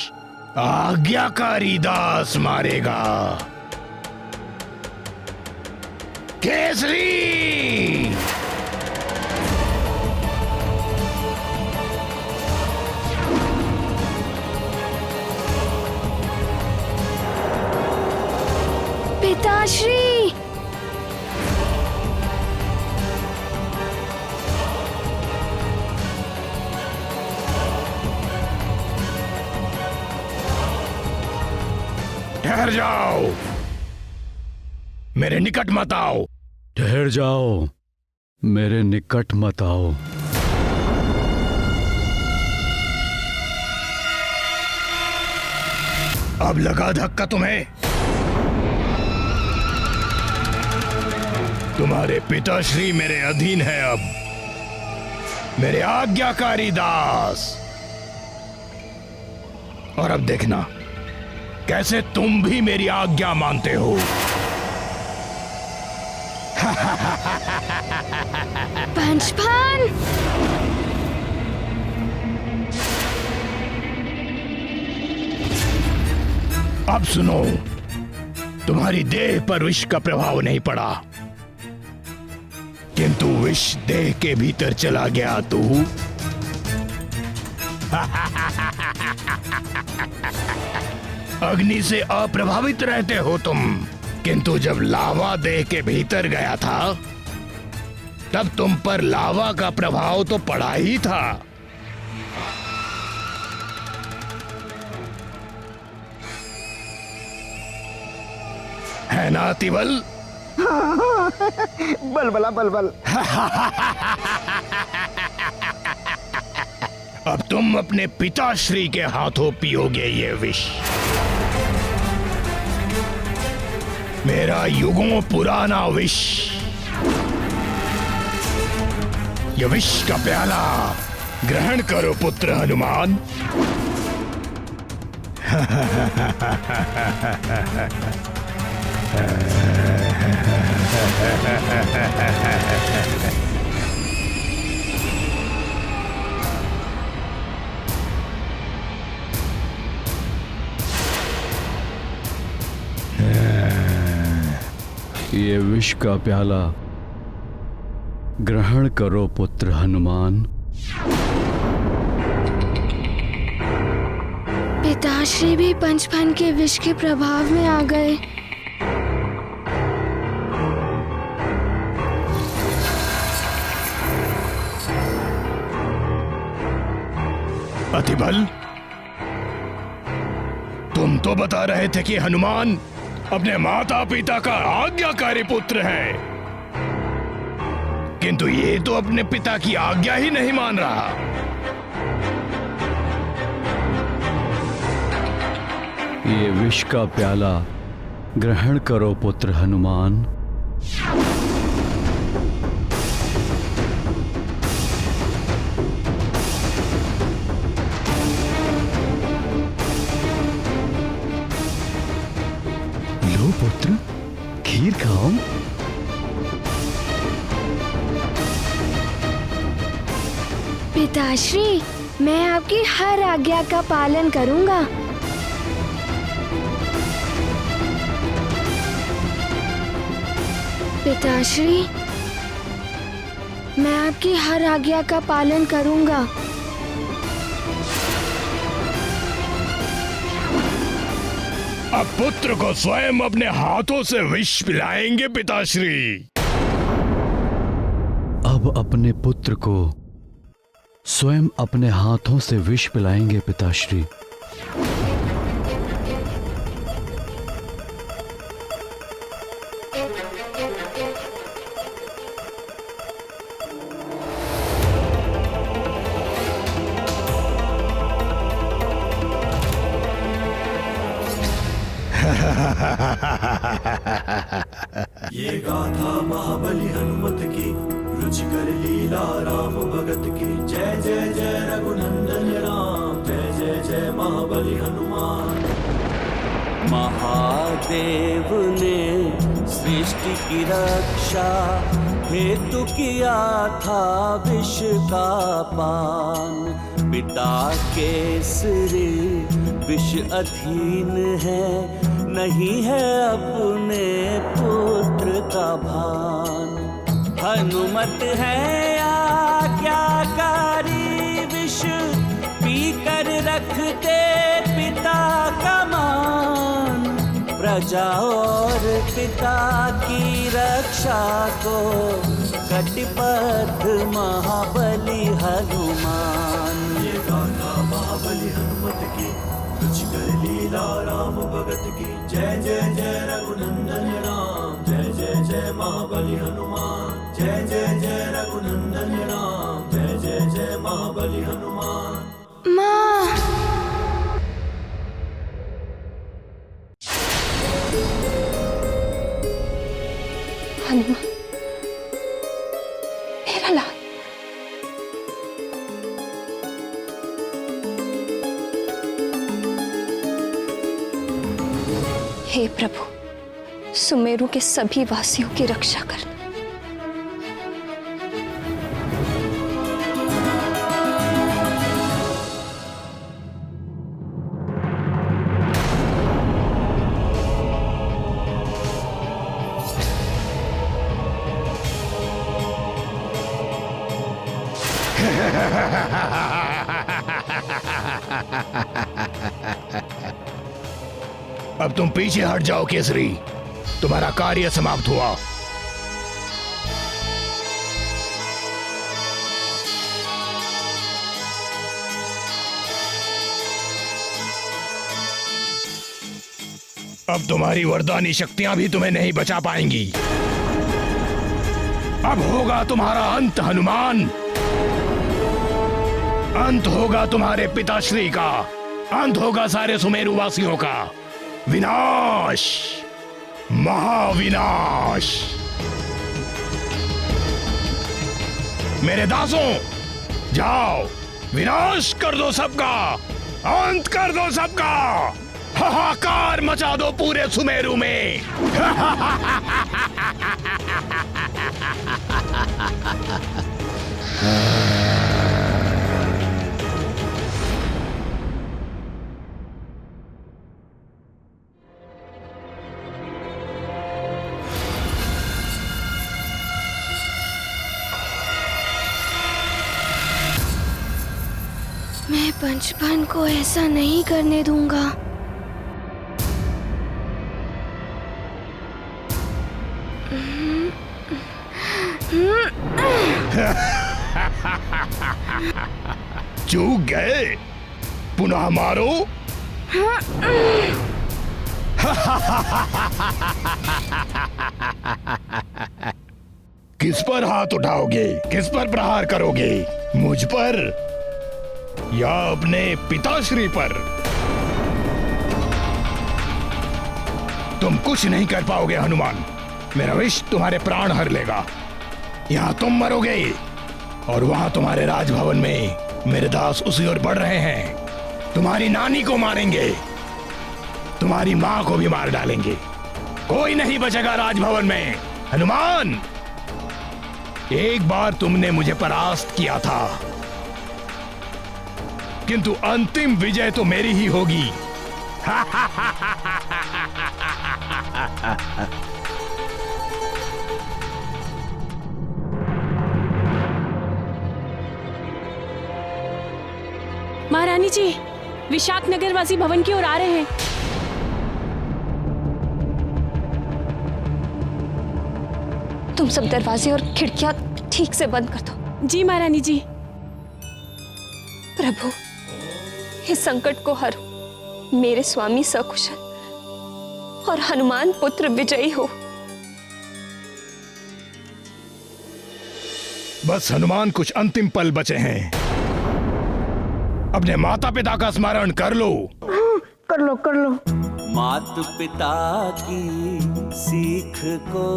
आज्ञाकारी दास मारेगा। केसरी, पिताश्री, ठहर जाओ, मेरे निकट मत आओ। ठहर जाओ, मेरे निकट मत आओ। अब लगा धक्का तुम्हें? तुम्हारे पिताश्री मेरे अधीन है, अब मेरे आज्ञाकारी दास। और अब देखना कैसे तुम भी मेरी आज्ञा मानते हो। पंचफन, अब सुनो, तुम्हारी देह पर विष का प्रभाव नहीं पड़ा, किंतु विष देह के भीतर चला गया तू। अग्नि से अप्रभावित रहते हो तुम, किंतु जब लावा देह के भीतर गया था तब तुम पर लावा का प्रभाव तो पड़ा ही था। है ना तिवल? बलबला बलबल। अब तुम अपने पिताश्री के हाथों पियोगे ये विष। मेरा युगों पुराना विष। ये विष का प्याला ग्रहण करो पुत्र हनुमान। ये विष का प्याला ग्रहण करो पुत्र हनुमान। पिताश्री भी पंचफन के विष के प्रभाव में आ गए। अतिबल, तुम तो बता रहे थे कि हनुमान अपने माता पिता का आज्ञाकारी पुत्र है, किंतु ये तो अपने पिता की आज्ञा ही नहीं मान रहा। ये विष का प्याला ग्रहण करो पुत्र हनुमान। लो पुत्र, खीर खाओ। पिताश्री, मैं आपकी हर आज्ञा का पालन करूंगा। पिताश्री, मैं आपकी हर आज्ञा का पालन करूंगा। अब पुत्र को स्वयं अपने हाथों से विष पिलाएंगे पिताश्री। अब अपने पुत्र को स्वयं अपने हाथों से विष पिलाएंगे पिताश्री। ये गाथा महाबली हनुमत की, रुचिकर लीला राम भगत की। जय जय जय रघुनंदन राम, जय जय जय महाबली हनुमान। महादेव ने सृष्टि की रक्षा हेतु किया था विष का पान। पिता केसरी विष अधीन है, नहीं है अपने पुत्र का भान। हनुमत है आज्ञाकारी, विष पी कर रखते पिता का मान। प्रजा और पिता की रक्षा को कटिबद्ध महाबली हनुमान। ये गाथा महाबली हनुमत की, रुचिकर लीला राम भगत की। जय जय जय रघुनंदन राम, जय जय जय महाबली हनुमान। जय जय जय रघुनंदन राम, जय जय जय महाबली हनुमान। माँ, हनुमान, मेरा लाल। हे प्रभु, सुमेरु के सभी वासियों की रक्षा करना। अब तुम पीछे हट जाओ केसरी, तुम्हारा कार्य समाप्त हुआ। अब तुम्हारी वरदानी शक्तियां भी तुम्हें नहीं बचा पाएंगी। अब होगा तुम्हारा अंत हनुमान। अंत होगा तुम्हारे पिताश्री का, अंत होगा सारे सुमेरु वासियों का। विनाश, महाविनाश। मेरे दासों, जाओ विनाश कर दो सबका, अंत कर दो सबका, हाहाकार मचा दो पूरे सुमेरु में। मैं पंचपन को ऐसा नहीं करने दूंगा। चूक गए, पुनः मारो। किस पर हाथ उठाओगे, किस पर प्रहार करोगे? मुझ पर या अपने पिताश्री पर? तुम कुछ नहीं कर पाओगे हनुमान। मेरा विष तुम्हारे प्राण हर लेगा। यहाँ तुम मरोगे और वहां तुम्हारे राजभवन में मेरे दास उसी ओर बढ़ रहे हैं। तुम्हारी नानी को मारेंगे, तुम्हारी मां को भी मार डालेंगे। कोई नहीं बचेगा राजभवन में। हनुमान, एक बार तुमने मुझे परास्त किया था, किंतु अंतिम विजय तो मेरी ही होगी। महारानी जी, विशाख नगरवासी भवन की ओर आ रहे हैं। तुम सब दरवाजे और खिड़कियां ठीक से बंद कर दो। जी महारानी जी। प्रभु, इस संकट को हरो, मेरे स्वामी सकुशल और हनुमान पुत्र विजयी हो। बस हनुमान, कुछ अंतिम पल बचे हैं। अपने माता पिता का स्मरण कर लो। कर लो, कर लो। मात पिता की सीख को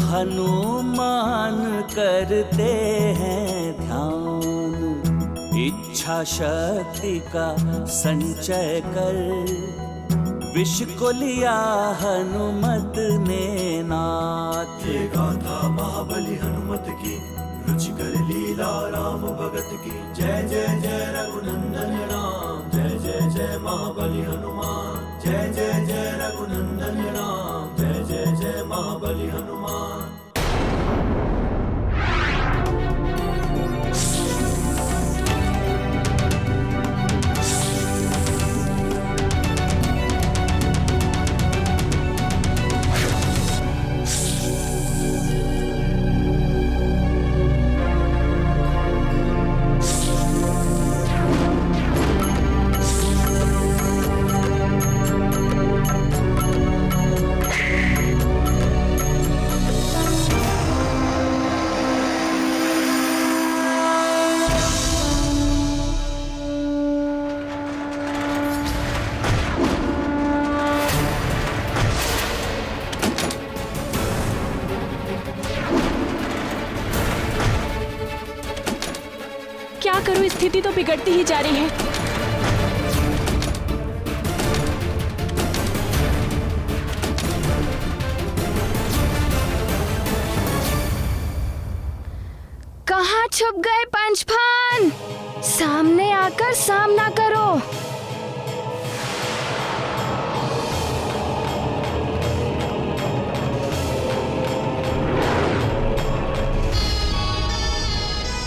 हनुमान करते हैं ध्यान। इच्छा शक्ति का संचय कर विष को लिया हनुमत ने नाथ। ये गाथा महाबली हनुमत की, रुचिकर लीला राम भगत की। जय जय जय रघुनंदन राम, जय जय जय महाबली हनुमान। जय जय जय रघुनंदन राम, जय जय जय महाबली हनुमान। क्या करूं, स्थिति तो बिगड़ती ही जा रही है। कहाँ छुप गए पंचफन? सामने आकर सामना करो।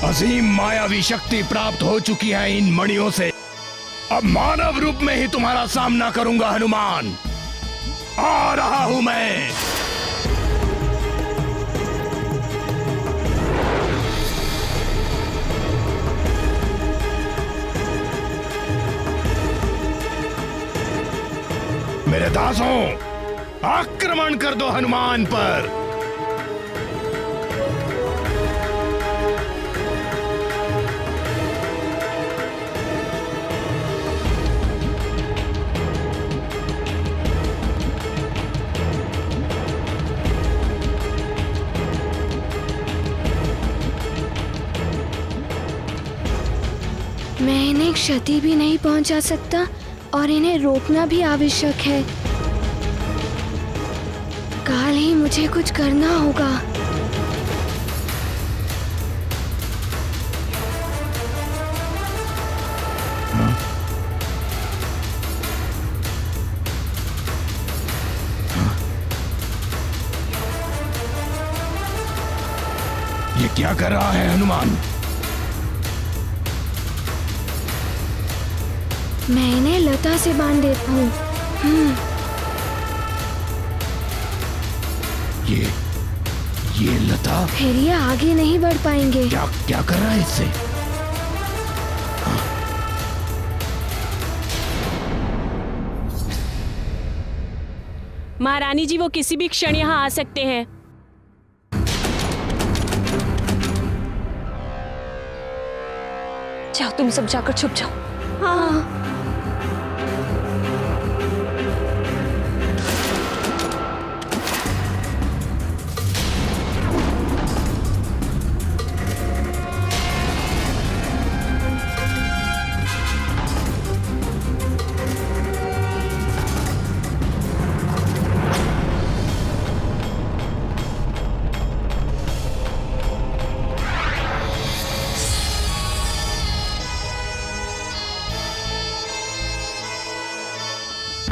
असीम मायावी शक्ति प्राप्त हो चुकी है इन मणियों से। अब मानव रूप में ही तुम्हारा सामना करूंगा हनुमान। आ रहा हूं मैं। मेरे मेरे दासों, आक्रमण कर दो हनुमान पर। मैं इन्हें क्षति भी नहीं पहुंचा सकता और इन्हें रोकना भी आवश्यक है। काल ही मुझे कुछ करना होगा। ये क्या कर रहा है हनुमान? मैं इन्हें लता से बांध देता हूँ। ये लता? फिर ये आगे नहीं बढ़ पाएंगे। क्या कर रहा है इससे? महारानी जी, वो किसी भी क्षण यहाँ आ सकते हैं। जाओ, तुम सब जाकर छुप जाओ। हाँ।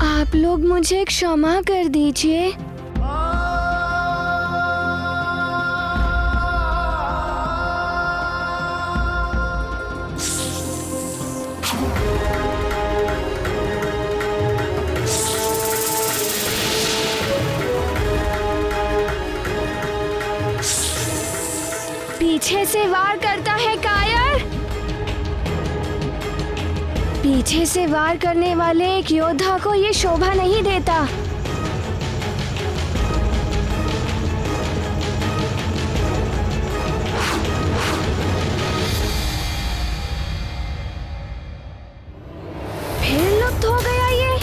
आप लोग मुझे क्षमा कर दीजिए। पीछे से वार करता है कायर। पीछे से वार करने वाले एक योद्धा को ये शोभा नहीं देता। फिर लुप्त हो गया ये।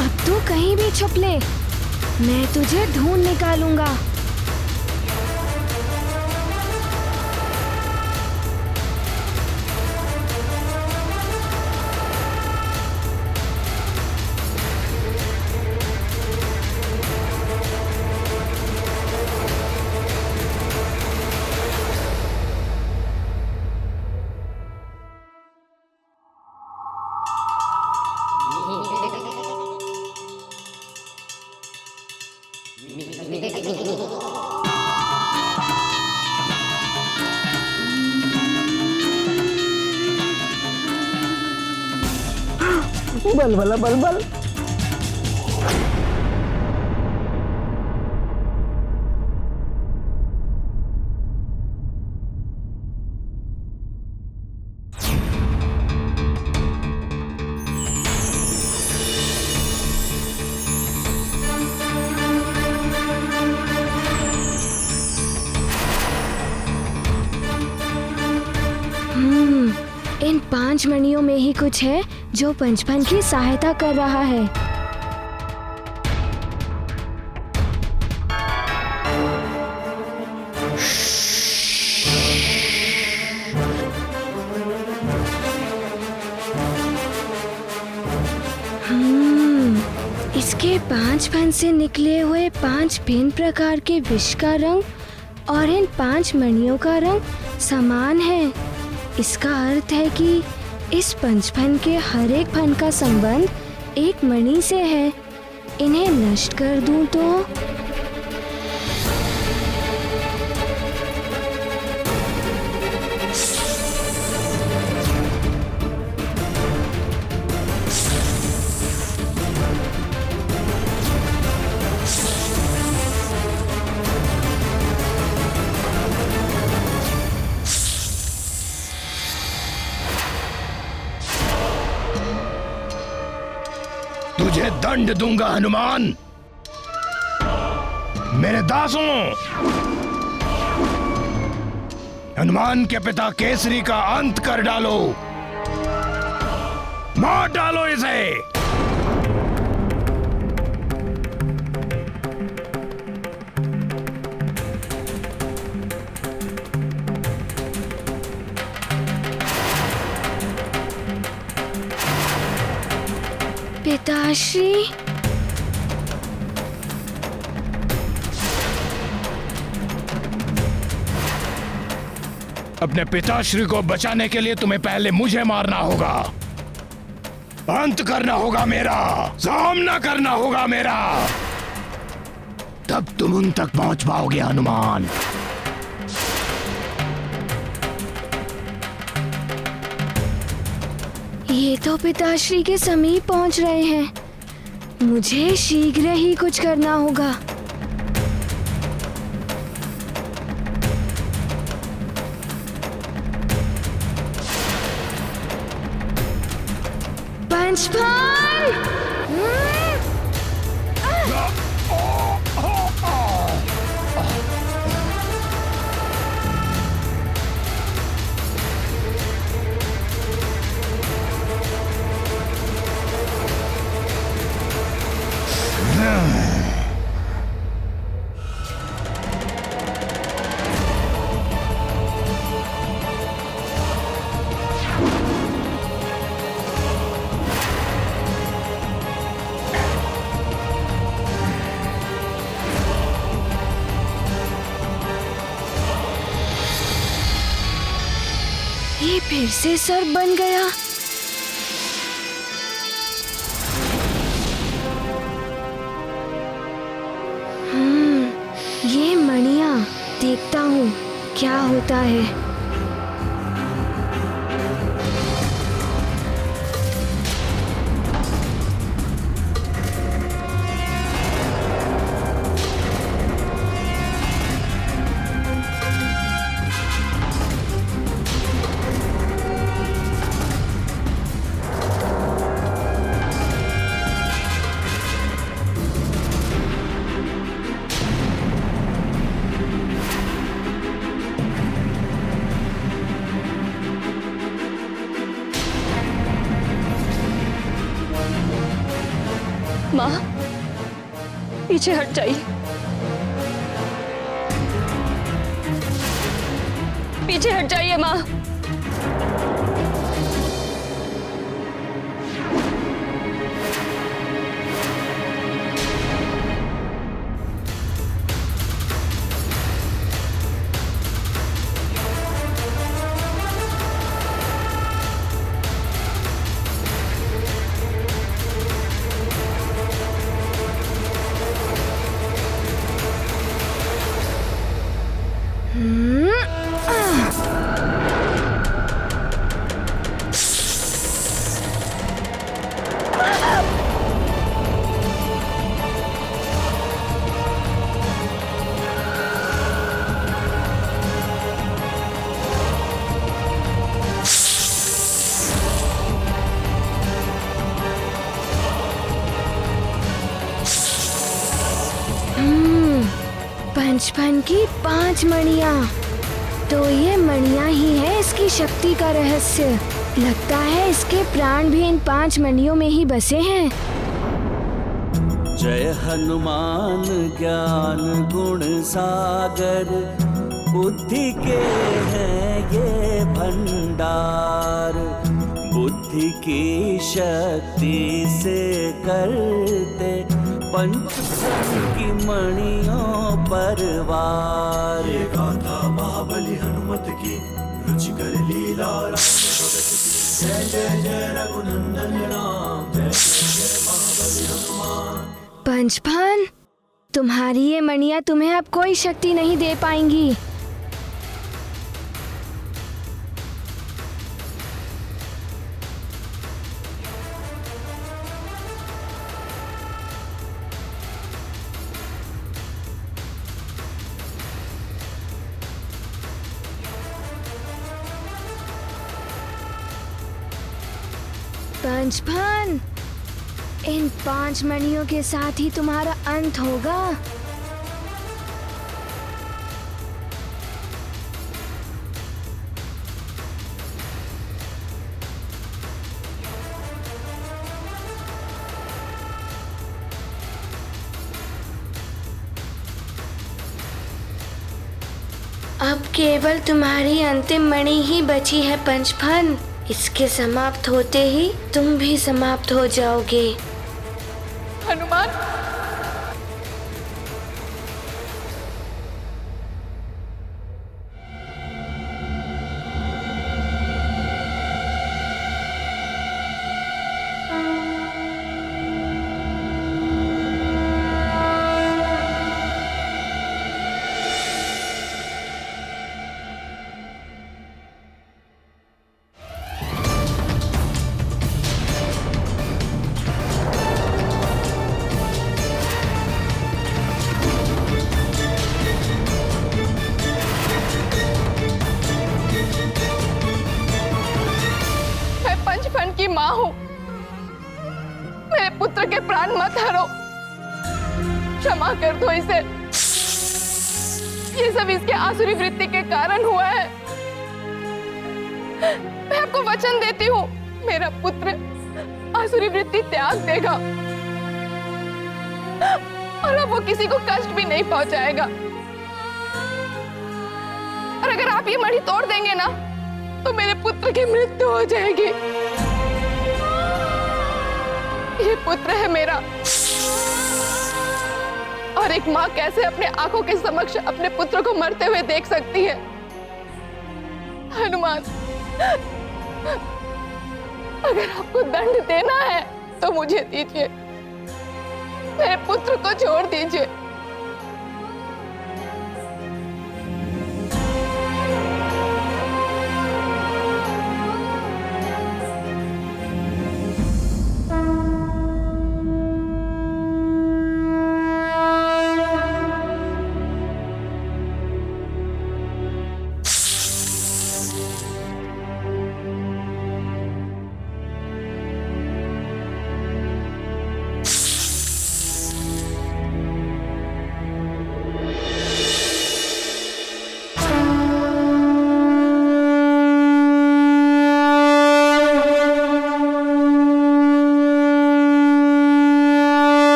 अब तू कहीं भी छुप ले, मैं तुझे ढूंढ निकालूंगा। बल बल बल बल। इन 5 मणियों में ही कुछ है जो पंचफन की सहायता कर रहा है। इसके 5 फन से निकले हुए 5 भिन्न प्रकार के विष का रंग और इन 5 मणियों का रंग समान है। इसका अर्थ है कि इस पंचफन के हर एक फन का संबंध एक मणि से है। इन्हें नष्ट कर दूं तो तुझे तुम्हें दंड दूंगा हनुमान। मेरे दासों, हनुमान के पिता केसरी का अंत कर डालो, मार डालो इसे। पिताश्री, अपने पिताश्री को बचाने के लिए तुम्हें पहले मुझे मारना होगा, अंत करना होगा मेरा, सामना करना होगा मेरा, तब तुम उन तक पहुंच पाओगे हनुमान। ये तो पिताश्री के समीप पहुंच रहे हैं। मुझे शीघ्र ही कुछ करना होगा। पंचफल! ये फिर से सर्प बन गया। ये मणियाँ, देखता हूँ क्या होता है। माँ, पीछे हट जाइए, पीछे हट जाइए माँ। पंचफन की 5 मणियाँ। तो ये मणियाँ ही है इसकी शक्ति का रहस्य। लगता है इसके प्राण भी इन 5 मणियों में ही बसे हैं। जय हनुमान ज्ञान गुण सागर, बुद्धि के हैं ये भंडार, बुद्धि की शक्ति से करते पंचफल की मणियों पर वार। ये गाथा महाबली हनुमत की, रुचिकर लीला राम भगत की। जय जय जय रघुनंदन राम, जय जय महाबली हनुमान। पंचफन, तुम्हारी ये मणियाँ तुम्हें अब कोई शक्ति नहीं दे पाएंगी। पंचफन, इन 5 मणियों के साथ ही तुम्हारा अंत होगा। अब केवल तुम्हारी अंतिम मणि ही बची है पंचफन। इसके समाप्त होते ही तुम भी समाप्त हो जाओगे। हनुमान, की माँ हूं। मेरे पुत्र के प्राण मत हरो, क्षमा कर दो इसे। ये सब इसके आसुरी वृत्ति के कारण हुआ है। मैं आपको वचन देती हूँ, मेरा पुत्र आसुरी वृत्ति त्याग देगा और अब वो किसी को कष्ट भी नहीं पहुंचाएगा। और अगर आप ये मणि तोड़ देंगे ना, तो मेरे पुत्र की मृत्यु हो जाएगी। ये पुत्र है मेरा, और एक माँ कैसे अपने आंखों के समक्ष अपने पुत्र को मरते हुए देख सकती है। हनुमान, अगर आपको दंड देना है तो मुझे दीजिए, मेरे पुत्र को छोड़ दीजिए।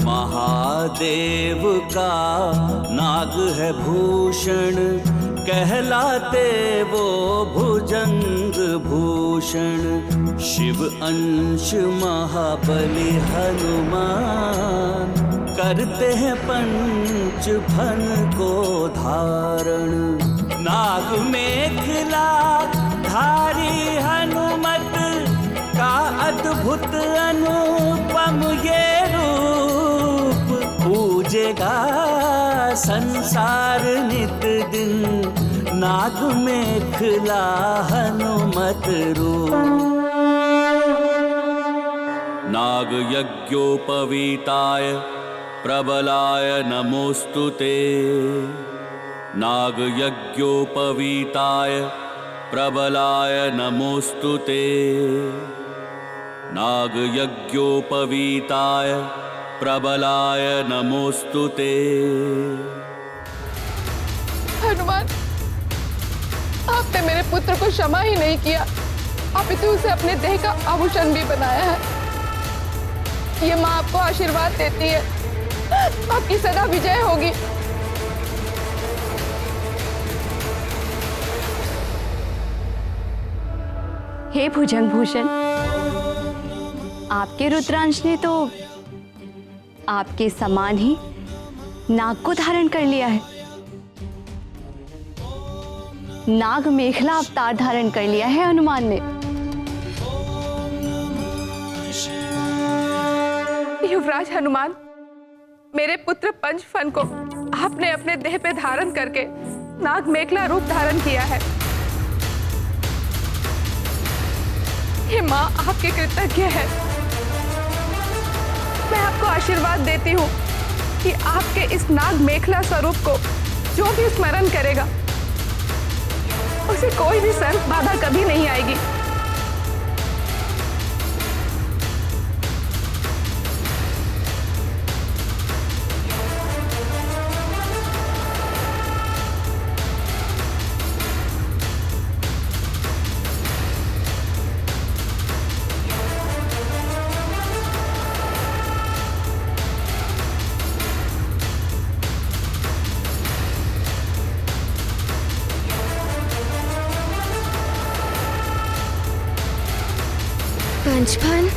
महादेव का नाग है भूषण, कहलाते वो भुजंग भूषण। शिव अंश महाबली हनुमान, करते हैं पंच फन को धारण। नाग मेखला धारी हनुमत का अद्भुत अनुपम ये रूप, पूजेगा संसार नित दिन नाग मेखला हनुमत रूप। नाग यज्ञोपवीताय प्रबलाय नमोस्तुते। नाग यज्ञोपवीताय प्रबलाय नमोस्तुते। नाग यज्ञोपवीताय प्रबलाय नमोस्तुते। हनुमान, आपने मेरे पुत्र को क्षमा ही नहीं किया, अपितु उसे अपने देह का आभूषण भी बनाया है। ये माँ आपको आशीर्वाद देती है, आपकी सदा विजय होगी। हे भुजंग भूषण, आपके रुद्रांश ने तो आपके समान ही नाग को धारण कर लिया है। नाग मेखला अवतार धारण कर लिया है हनुमान ने। युवराज हनुमान, मेरे पुत्र पंचफन को आपने अपने देह पे धारण करके नाग मेखला रूप धारण किया है। ये माँ आपके कृतज्ञ है। मैं आपको आशीर्वाद देती हूँ, कि आपके इस नाग मेखला स्वरूप को जो भी स्मरण करेगा उसे कोई भी सर्प बाधा कभी नहीं आएगी। पंचफन,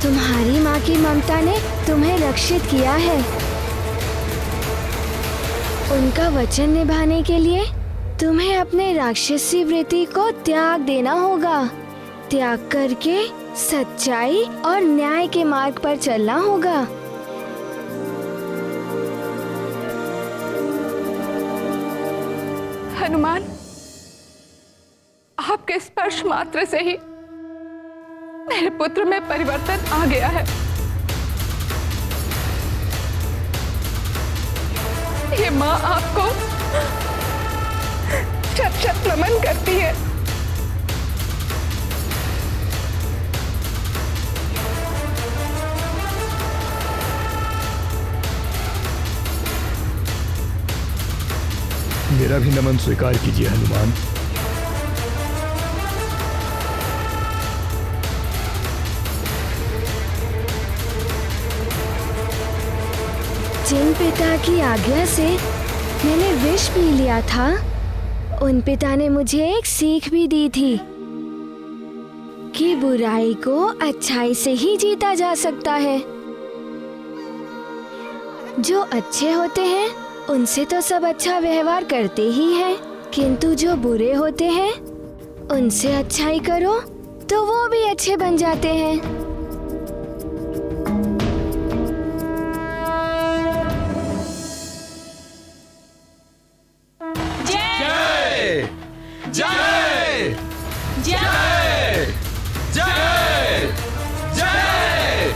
तुम्हारी माँ की ममता ने तुम्हें रक्षित किया है। उनका वचन निभाने के लिए तुम्हें अपने राक्षसी वृत्ति को त्याग देना होगा। त्याग करके सच्चाई और न्याय के मार्ग पर चलना होगा। हनुमान, आपके स्पर्श मात्र से ही मेरे पुत्र में परिवर्तन आ गया है। ये माँ आपको शत शत नमन करती है। मेरा भी नमन स्वीकार कीजिए हनुमान। जिन पिता की आज्ञा से मैंने विष पी लिया था, उन पिता ने मुझे एक सीख भी दी थी कि बुराई को अच्छाई से ही जीता जा सकता है। जो अच्छे होते हैं उनसे तो सब अच्छा व्यवहार करते ही हैं, किंतु जो बुरे होते हैं उनसे अच्छाई करो तो वो भी अच्छे बन जाते हैं। जय जय जय जय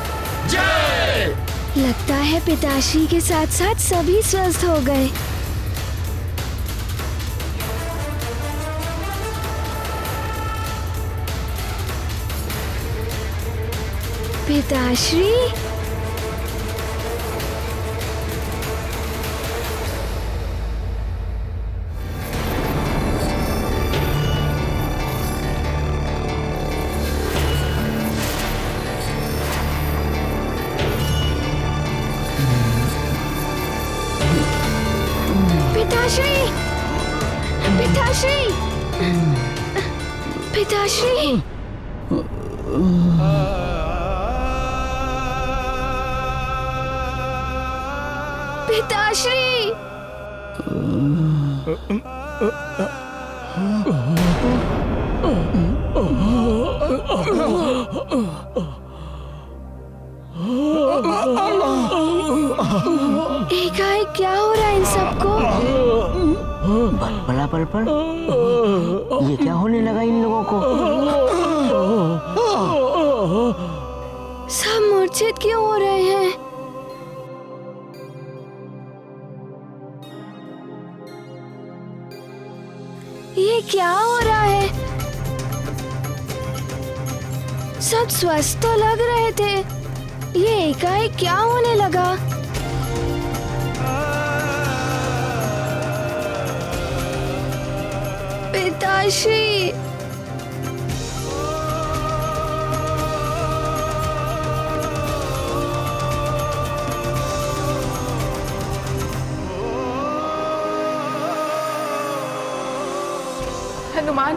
जय। लगता है पिताश्री के साथ साथ सभी स्वस्थ हो गए। पिताश्री, पिताश्री, पिताश्री, पिताश्री। पिताश्री, एकाएक क्या हो रहा है इन सबको? बला पल पर ये क्या होने लगा इन लोगों को? सब मूर्छित क्यों हो रहे हैं? ये क्या हो रहा है? सब स्वस्थ तो लग रहे थे, ये एकाएक क्या होने लगा? पिताश्री, हनुमान,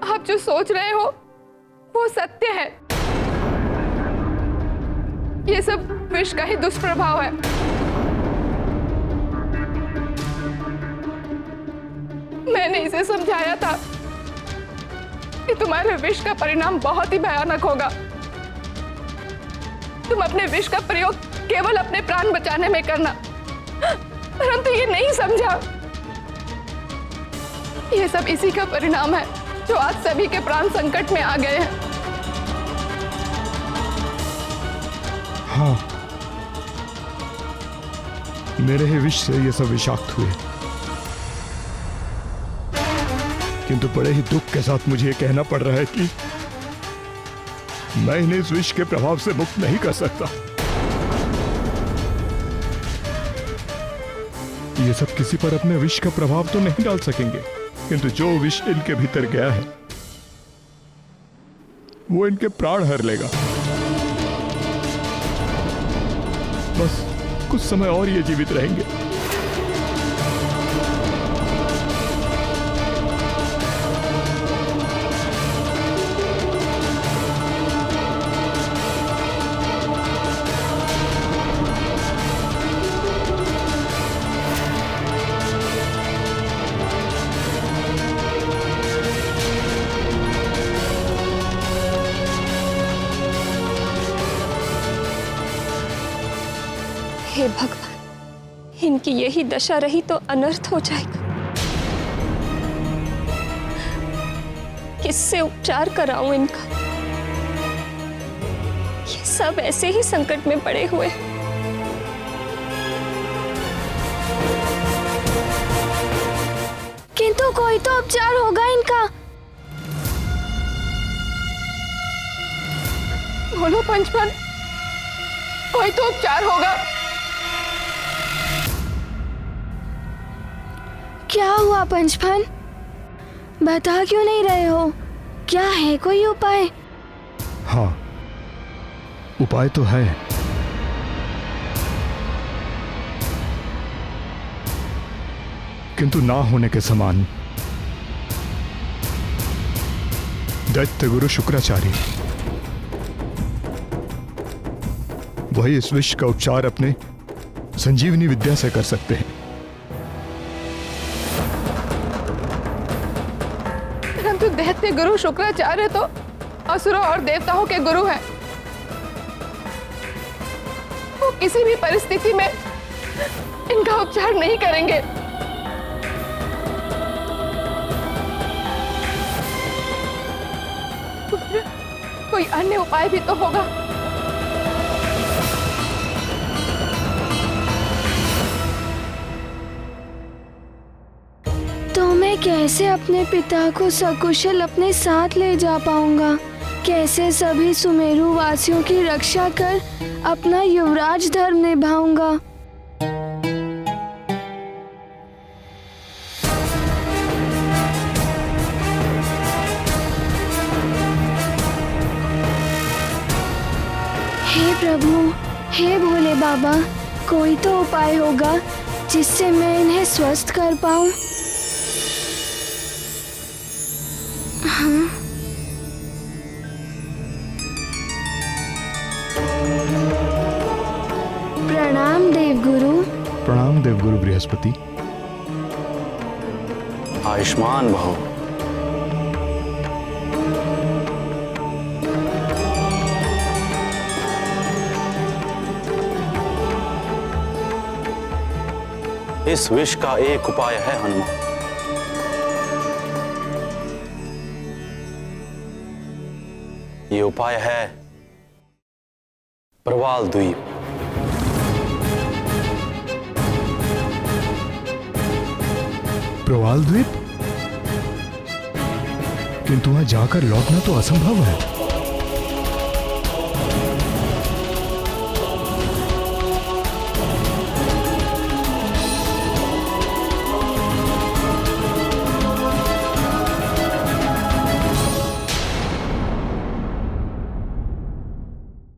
आप जो सोच रहे हो वो सत्य है। ये सब विष का ही दुष्प्रभाव है। मैंने इसे समझाया था कि तुम्हारे विष का परिणाम बहुत ही भयानक होगा। तुम अपने विष का प्रयोग केवल अपने प्राण बचाने में करना, परंतु ये नहीं समझा। ये सब इसी का परिणाम है जो आज सभी के प्राण संकट में आ गए हैं। हाँ, मेरे ही विष से ये सब विषाक्त हुए, किंतु बड़े ही दुख के साथ मुझे ये कहना पड़ रहा है कि मैं इन्हें इस विष के प्रभाव से मुक्त नहीं कर सकता। ये सब किसी पर अपने विष का प्रभाव तो नहीं डाल सकेंगे, किंतु जो विष इनके भीतर गया है वो इनके प्राण हर लेगा। बस कुछ समय और ये जीवित रहेंगे। हे भगवान, इनकी यही दशा रही तो अनर्थ हो जाएगा। किससे उपचार कराऊं इनका? ये सब ऐसे ही संकट में पड़े हुए। किंतु कोई तो उपचार होगा इनका। बोलो पंचफन, कोई तो उपचार होगा। क्या हुआ पंचफन? बता क्यों नहीं रहे हो? क्या है कोई उपाय? हाँ, उपाय तो है। किंतु ना होने के समान। दैत्य गुरु शुक्राचार्य वही इस विष का उपचार अपने संजीवनी विद्या से कर सकते हैं। परंतु दैत्य गुरु शुक्राचार्य तो असुरों और देवताओं के गुरु हैं। वो किसी भी परिस्थिति में इनका उपचार नहीं करेंगे। कोई अन्य उपाय भी तो होगा। तो मैं कैसे अपने पिता को सकुशल अपने साथ ले जा पाऊंगा? कैसे सभी सुमेरु वासियों की रक्षा कर अपना युवराज धर्म निभाऊंगा? हे प्रभु, हे भोले बाबा, कोई तो उपाय होगा जिससे मैं इन्हें स्वस्थ कर पाऊं। हाँ। प्रणाम देवगुरु। प्रणाम देवगुरु बृहस्पति। आयुष्मान भव। इस विष का एक उपाय है हनुमान। ये उपाय है प्रवाल द्वीप। प्रवाल द्वीप? किंतु वहां जाकर लौटना तो असंभव है।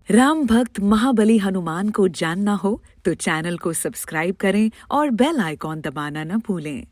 राम भक्त महाबली हनुमान को जानना हो तो चैनल को सब्सक्राइब करें और बेल आइकॉन दबाना न भूलें।